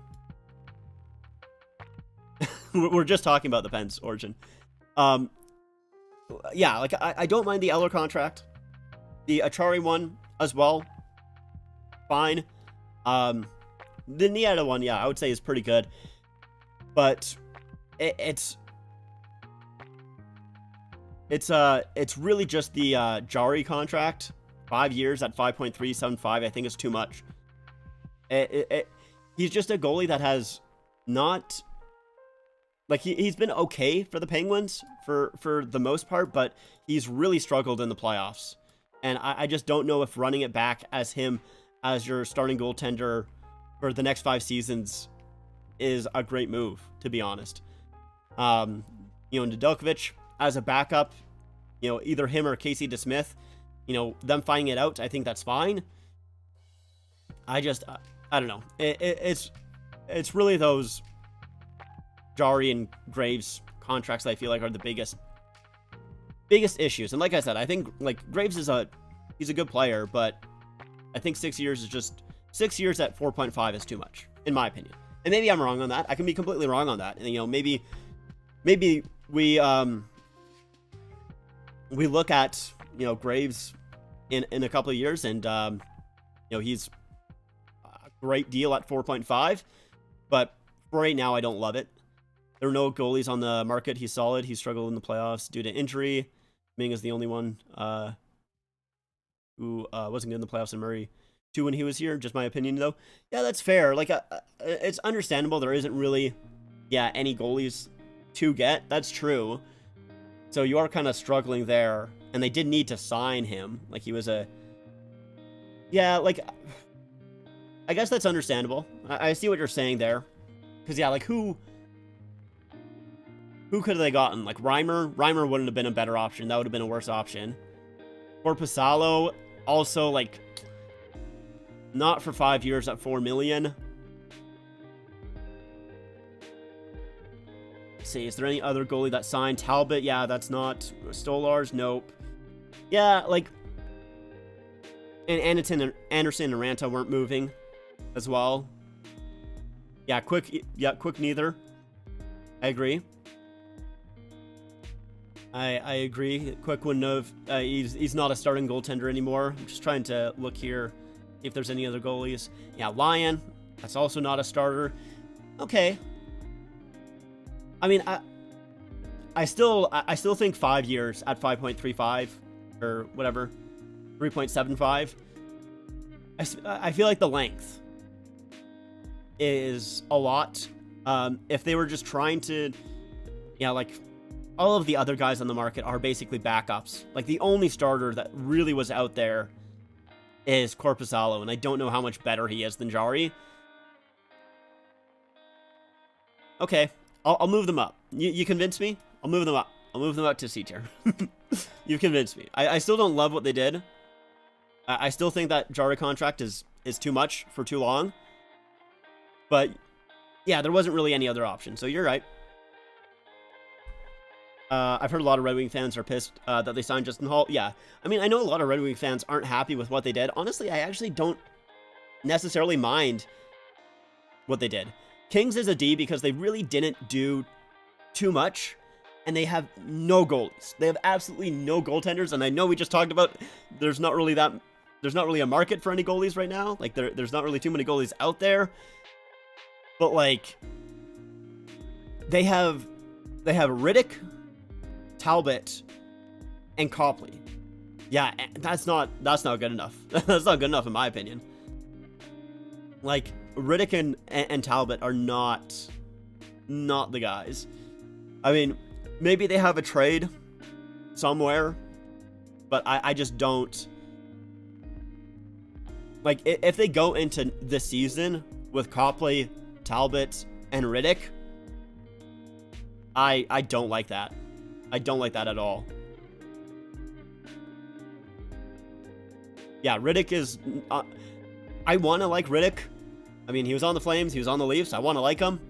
We're just talking about the Pens origin. Yeah, like I don't mind the Eller contract. The Acciari one as well, fine. The Nieta one, yeah, I would say is pretty good. But it's really just the Jarry contract. 5 years at 5.375, I think is too much. He's just a goalie that has not, like, he's been okay for the Penguins for the most part, but he's really struggled in the playoffs. And I just don't know if running it back as him as your starting goaltender for the next 5 seasons is a great move, to be honest. Nedeljkovic as a backup, either him or Casey DeSmith, them finding it out, I think that's fine. I don't know. It's really those Jarry and Graves contracts that I feel like are the biggest issues. And like I said, I think like Graves he's a good player, but I think 6 years is just 6 years at 4.5 is too much, in my opinion. And maybe I'm wrong on that. I can be completely wrong on that. And maybe we look at Graves in a couple of years, and he's a great deal at 4.5, but for right now I don't love it. There are no goalies on the market. He's solid. He struggled in the playoffs due to injury. Ming is the only one who wasn't good in the playoffs, and Murray too when he was here. Just my opinion though. Yeah, that's fair. Like it's understandable there isn't really any goalies to get. That's true. So you are kind of struggling there, and they did need to sign him. Like he was I guess that's understandable. I see what you're saying there, because like who could have they gotten? Like Reimer wouldn't have been a better option. That would have been a worse option. Korpisalo also, like, not for 5 years at $4 million. Let's see, is there any other goalie that signed? Talbot, yeah, that's not. Stolars, nope. Yeah, like, and Anderson and Ranta weren't moving as well. Yeah, Quick neither. I agree. I agree. Quick wouldn't have. He's not a starting goaltender anymore. I'm just trying to look here if there's any other goalies. Yeah, Lyon. That's also not a starter. Okay. I mean, I still think 5 years at 5.35 or whatever, 3.75. I feel like the length is a lot. If they were just trying to, like, all of the other guys on the market are basically backups. Like, the only starter that really was out there is Korpisalo, and I don't know how much better he is than Jarry. Okay, I'll move them up. You convinced me? I'll move them up. I'll move them up to C tier. You convinced me. I still don't love what they did. I still think that Jarry contract is too much for too long. But, yeah, there wasn't really any other option, so you're right. I've heard a lot of Red Wing fans are pissed that they signed Justin Holl. Yeah, I mean, I know a lot of Red Wing fans aren't happy with what they did. Honestly, I actually don't necessarily mind what they did. Kings is a D because they really didn't do too much, and they have no goalies. They have absolutely no goaltenders, and I know we just talked about there's not really a market for any goalies right now. Like, there's not really too many goalies out there. But, like, they have Riddick, Talbot, and Copley. Yeah, that's not good enough. That's not good enough in my opinion. Like, Riddick and Talbot are not the guys. I mean, maybe they have a trade somewhere, but I just don't. Like, if they go into this season with Copley, Talbot, and Riddick, I don't like that. I don't like that at all. Yeah, Riddick is... I want to like Riddick. I mean, he was on the Flames. He was on the Leafs. I want to like him.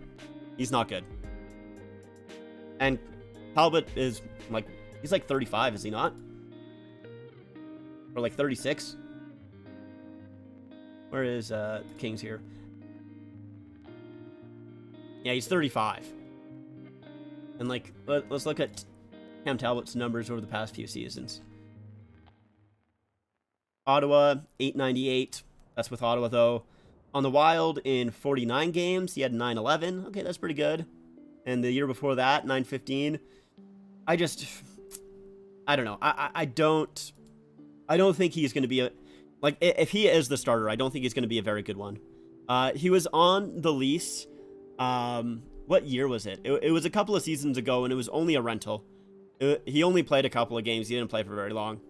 He's not good. And Talbot is like, he's like 35, is he not? Or like 36? Where is the Kings here? Yeah, he's 35. And like, let's look at Cam Talbot's numbers over the past few seasons. Ottawa, 898. That's with Ottawa, though. On the Wild, in 49 games, he had 911. Okay, that's pretty good. And the year before that, 915. I don't know. I don't think he's going to be a... Like, if he is the starter, I don't think he's going to be a very good one. He was on the lease. What year was it? It was a couple of seasons ago, and it was only a rental. He only played a couple of games. He didn't play for very long.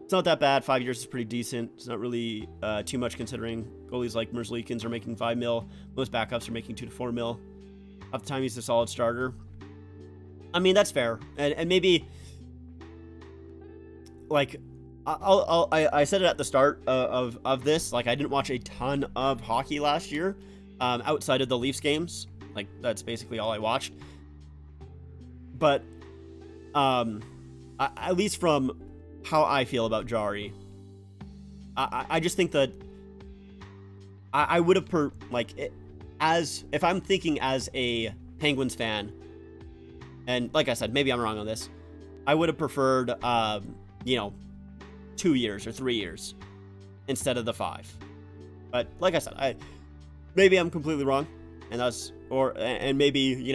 It's not that bad. 5 years is pretty decent. It's not really too much considering goalies like Merzlikins are making $5 million. Most backups are making $2 to $4 million. At the time, he's a solid starter. I mean, that's fair. And maybe, like, I said it at the start of this. Like, I didn't watch a ton of hockey last year outside of the Leafs games. Like, that's basically all I watched. But at least from how I feel about Jarry, I just think that I would have if I'm thinking as a Penguins fan, and like I said, maybe I'm wrong on this, I would have preferred 2 years or 3 years instead of the 5. But like I said, maybe I'm completely wrong, and maybe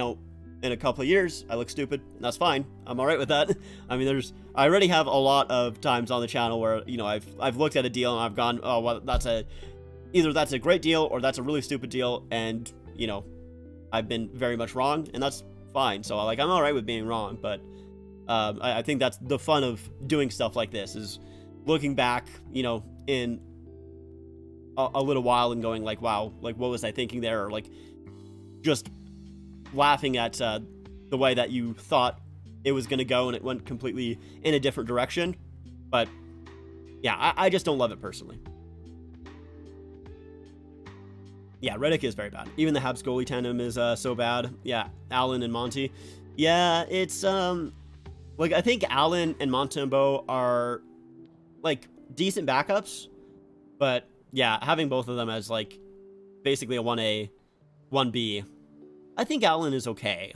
in a couple of years, I look stupid, and that's fine. I'm all right with that. I mean, I already have a lot of times on the channel where, I've looked at a deal and I've gone, oh, well, either that's a great deal or that's a really stupid deal, and, I've been very much wrong, and that's fine. So, I'm all right with being wrong, but I think that's the fun of doing stuff like this, is looking back, in a little while and going, like, wow, like, what was I thinking there? Or, like, just laughing at the way that you thought it was going to go and it went completely in a different direction. But yeah, I just don't love it personally. Yeah, Redick is very bad. Even the Habs goalie tandem is so bad. Yeah, Allen and Monty. Yeah, it's I think Allen and Montembeault are like decent backups, but yeah, having both of them as like basically a 1A, 1B. I think Allen is okay.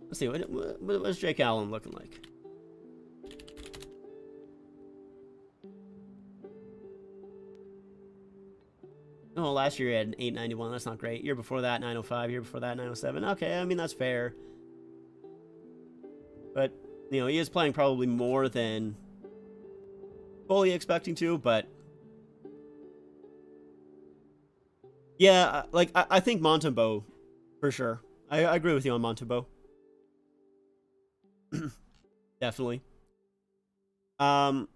Let's see, what's Jake Allen looking like? Oh, last year he had an 891. That's not great. Year before that, 905. Year before that, 907. Okay, I mean, that's fair. But, he is playing probably more than fully expecting to, but yeah, like, I think Montembeault, for sure. I agree with you on Montembeault. Definitely. Going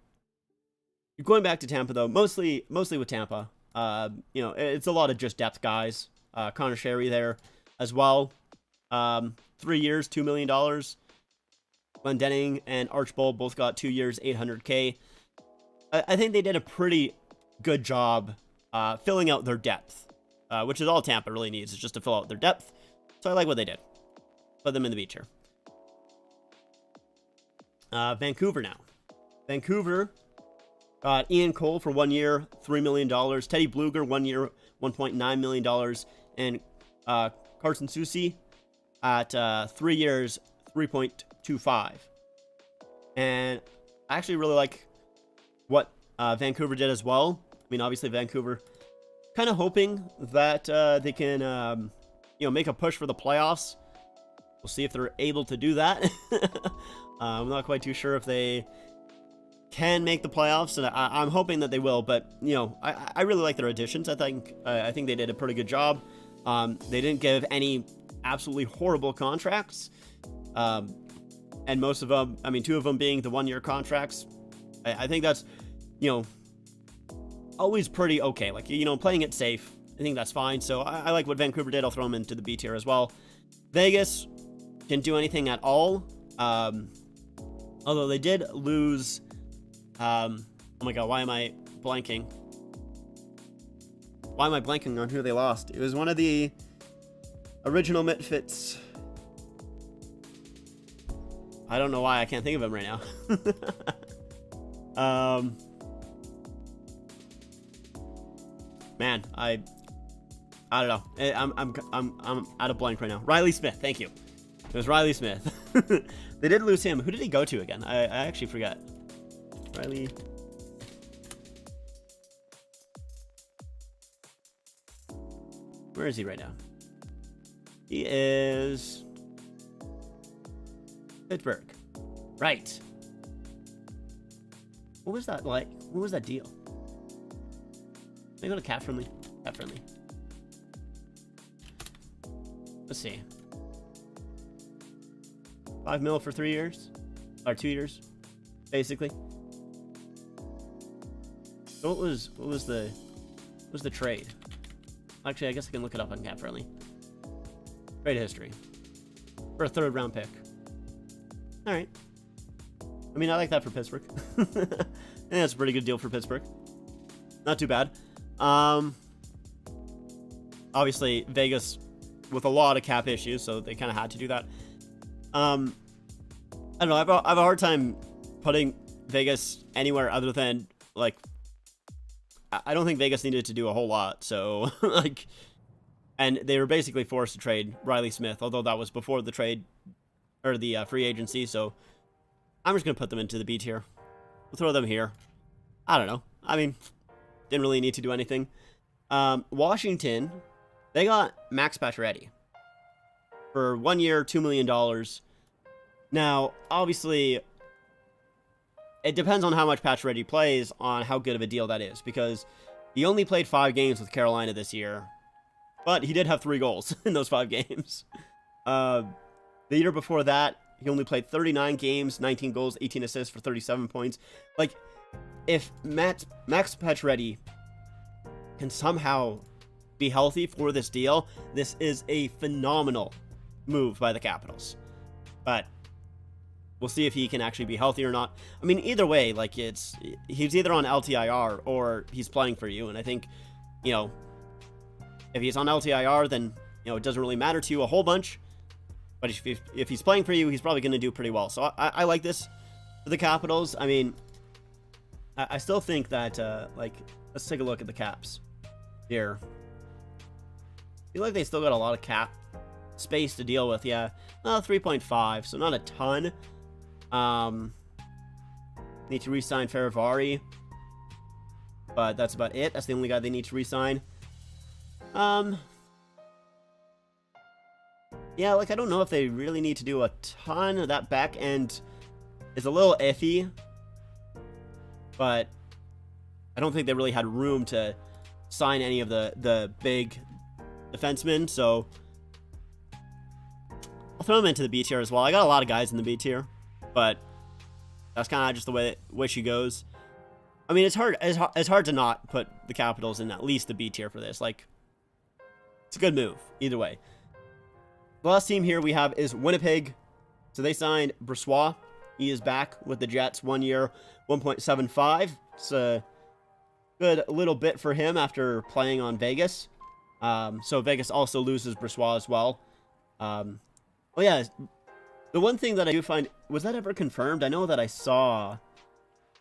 back to Tampa, though, mostly with Tampa. It's a lot of just depth guys. Connor Sherry there as well. 3 years, $2 million. Glendening and Archibald both got 2 years, $800K. I think they did a pretty good job filling out their depth, which is all Tampa really needs, is just to fill out their depth. So I like what they did. Put them in the beach here. Vancouver now. Vancouver got Ian Cole for 1 year, $3 million. Teddy Bluger, 1 year, $1.9 million. And Carson Soucy at 3 years, $3.25. And I actually really like what Vancouver did as well. I mean, obviously Vancouver kind of hoping that they can, make a push for the playoffs. We'll see if they're able to do that. I'm not quite too sure if they can make the playoffs, and I'm hoping that they will. But I really like their additions. I think they did a pretty good job. They didn't give any absolutely horrible contracts, and most of them, I mean, 2 of them being the 1 year contracts. I think that's always pretty okay. Like, playing it safe, I think that's fine. So I like what Vancouver did. I'll throw them into the B tier as well. Vegas didn't do anything at all. Although they did lose. Oh my god, why am I blanking? Why am I blanking on who they lost? It was one of the original Misfits. I don't know why I can't think of him right now. Man, I don't know. I'm out of blank right now. Riley Smith, thank you. It was Riley Smith. They did lose him. Who did he go to again? I actually forget. Riley. Where is he right now? He is Pittsburgh. Right. What was that like? What was that deal? Can I go to Cat Friendly? Cat Friendly. Let's see. 5 mil for 3 years? Or 2 years, basically. So what was the trade? Actually, I guess I can look it up on Cat Friendly. Trade history. For a 3rd round pick. Alright. I mean, I like that for Pittsburgh. I think that's a pretty good deal for Pittsburgh. Not too bad. Obviously, Vegas with a lot of cap issues, so they kind of had to do that. I don't know. I have a hard time putting Vegas anywhere other than, like, I don't think Vegas needed to do a whole lot. So, like, and they were basically forced to trade Riley Smith, although that was before the trade or the free agency. So, I'm just going to put them into the B tier. We'll throw them here. I don't know. I mean, didn't really need to do anything. Washington, they got Max Pacioretty for 1 year, $2 million. Now, obviously, it depends on how much Pacioretty plays on how good of a deal that is, because he only played 5 games with Carolina this year, but he did have 3 goals in those 5 games. The year before that, he only played 39 games, 19 goals, 18 assists for 37 points. Like, if Max Pacioretty can somehow be healthy for this deal, this is a phenomenal move by the Capitals. But we'll see if he can actually be healthy or not. I mean, either way, like, he's either on LTIR or he's playing for you. And I think, you know, if he's on LTIR, then, you know, it doesn't really matter to you a whole bunch. But if he's playing for you, he's probably going to do pretty well. So I like this for the Capitals. I mean, I still think that, like, let's take a look at the Caps here. I feel like they still got a lot of cap space to deal with. Yeah, 3.5, so not a ton. Need to re-sign Ferravari, but that's about it. That's the only guy they need to re-sign. Yeah, like, I don't know if they really need to do a ton. Of that back end is a little iffy, but I don't think they really had room to sign any of the big defensemen, so I'll throw them into the B tier as well. I got a lot of guys in the B tier, but that's kind of just the way she goes. I mean, it's hard to not put the Capitals in at least the B tier for this. Like, it's a good move either way. The last team here we have is Winnipeg. So they signed Brossoit. He is back with the Jets, 1 year, 1.75. It's a good little bit for him after playing on Vegas. So Vegas also loses Brossoit as well. Oh yeah, the one thing that I do find, was that ever confirmed? I know that I saw.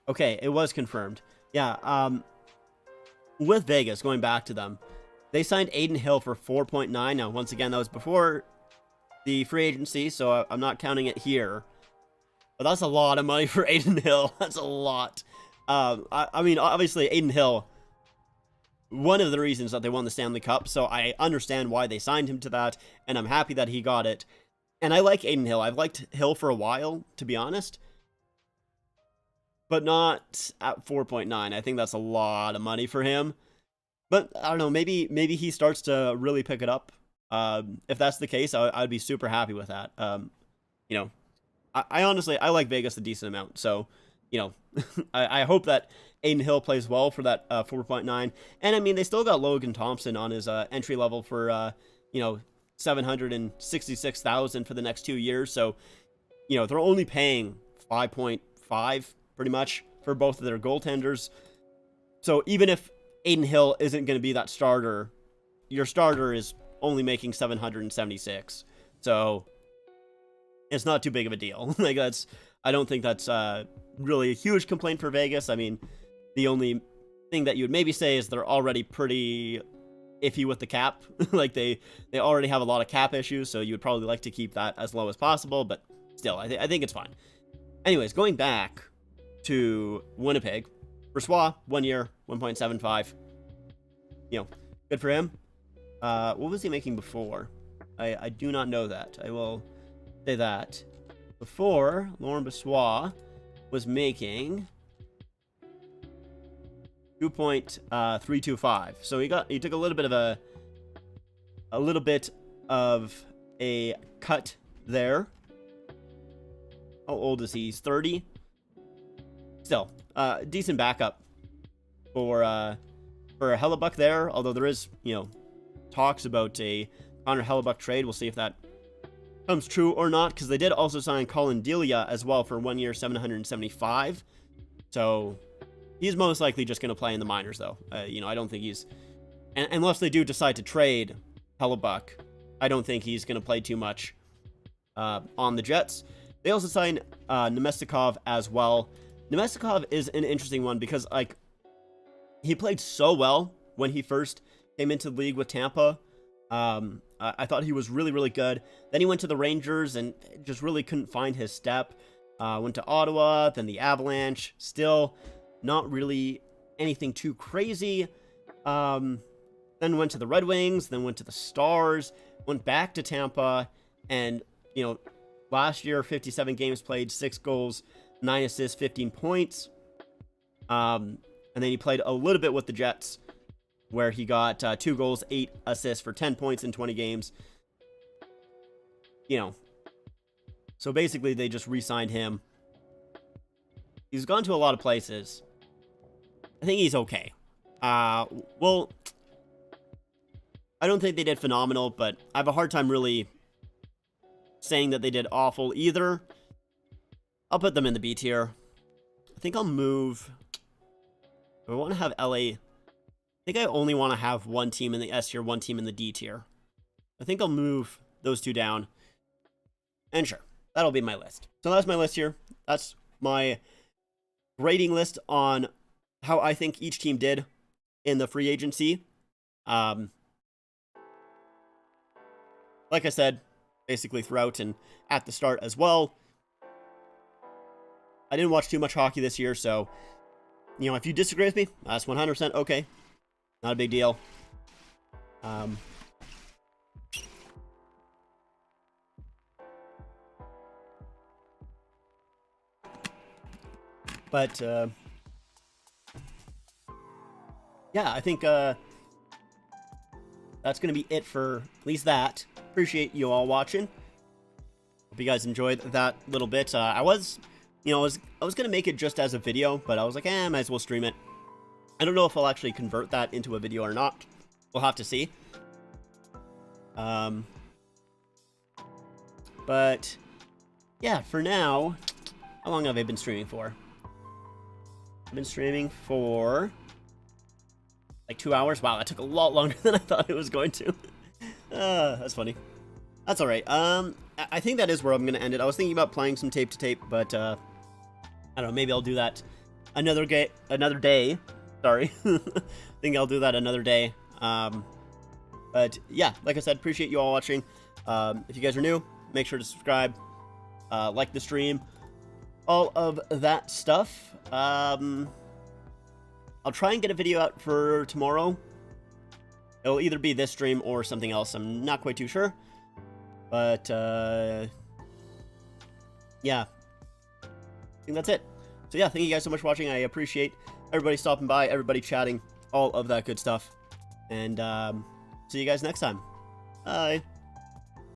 Okay, it was confirmed. Yeah, with Vegas, going back to them, they signed Adin Hill for 4.9. Now, once again, that was before the free agency, so I'm not counting it here. But that's a lot of money for Adin Hill. That's a lot. I mean, obviously, Adin Hill, one of the reasons that they won the Stanley Cup, so I understand why they signed him to that, and I'm happy that he got it. And I like Adin Hill. I've liked Hill for a while, to be honest. But not at 4.9. I think that's a lot of money for him. But, I don't know, maybe he starts to really pick it up. If that's the case, I'd be super happy with that. You know, I honestly, I like Vegas a decent amount. So, you know, I hope that Adin Hill plays well for that 4.9. And, I mean, they still got Logan Thompson on his entry level for, you know, $766,000 for the next 2 years. So, you know, they're only paying 5.5 pretty much for both of their goaltenders. So even if Adin Hill isn't going to be that starter, your starter is only making $776. So it's not too big of a deal. Like, I don't think that's really a huge complaint for Vegas. I mean, the only thing that you would maybe say is they're already pretty iffy with the cap. Like, they already have a lot of cap issues, so you would probably like to keep that as low as possible, but still, I think it's fine. Anyways, going back to Winnipeg, Brossoit, 1 year, 1.75. You know, good for him. What was he making before? I do not know that. I will say that. Before, Laurent Brossoit was making 2.325. So he took a little bit of a cut there. How old is he? He's 30. Still, decent backup for Hellebuyck there. Although there is, talks about a Connor Hellebuyck trade. We'll see if that comes true or not, because they did also sign Colin Delia as well for 1 year, 775. So he's most likely just going to play in the minors, though. I don't think he's, unless they do decide to trade Hellebuyck, I don't think he's going to play too much on the Jets. They also signed Nemestikov as well. Nemestikov is an interesting one because, like, he played so well when he first came into the league with Tampa. I thought he was really, really good. Then he went to the Rangers and just really couldn't find his step. Went to Ottawa, then the Avalanche. Still not really anything too crazy. Then went to the Red Wings, then went to the Stars, went back to Tampa, and, last year, 57 games played, 6 goals, 9 assists, 15 points. And then he played a little bit with the Jets, where he got 2 goals, 8 assists for 10 points in 20 games. So basically they just re-signed him. He's gone to a lot of places. I think he's okay. Well, I don't think they did phenomenal, but I have a hard time really saying that they did awful either. I'll put them in the B tier. I think I'll move. I want to have LA. I think I only want to have one team in the S tier, one team in the D tier. I think I'll move those two down. And sure, that'll be my list. So that's my list here. That's my grading list on how I think each team did in the free agency. Like I said, basically throughout and at the start as well. I didn't watch too much hockey this year, so, if you disagree with me, that's 100% okay. Not a big deal. But, yeah, I think that's going to be it for at least that. Appreciate you all watching. Hope you guys enjoyed that little bit. I was going to make it just as a video, but I was like, might as well stream it. I don't know if I'll actually convert that into a video or not. We'll have to see. But, yeah, for now, how long have I been streaming for? I've been streaming for like 2 hours. Wow, that took a lot longer than I thought it was going to. That's funny. That's all right. I think that is where I'm going to end it. I was thinking about playing some tape to tape, but I don't know. Maybe I'll do that another day. Sorry. I think I'll do that another day. But yeah, like I said, appreciate you all watching. If you guys are new, make sure to subscribe, like the stream, all of that stuff. I'll try and get a video out for tomorrow. It'll either be this stream or something else. I'm not quite too sure. But, yeah. I think that's it. So, yeah, thank you guys so much for watching. I appreciate everybody stopping by, everybody chatting, all of that good stuff. And, see you guys next time. Bye.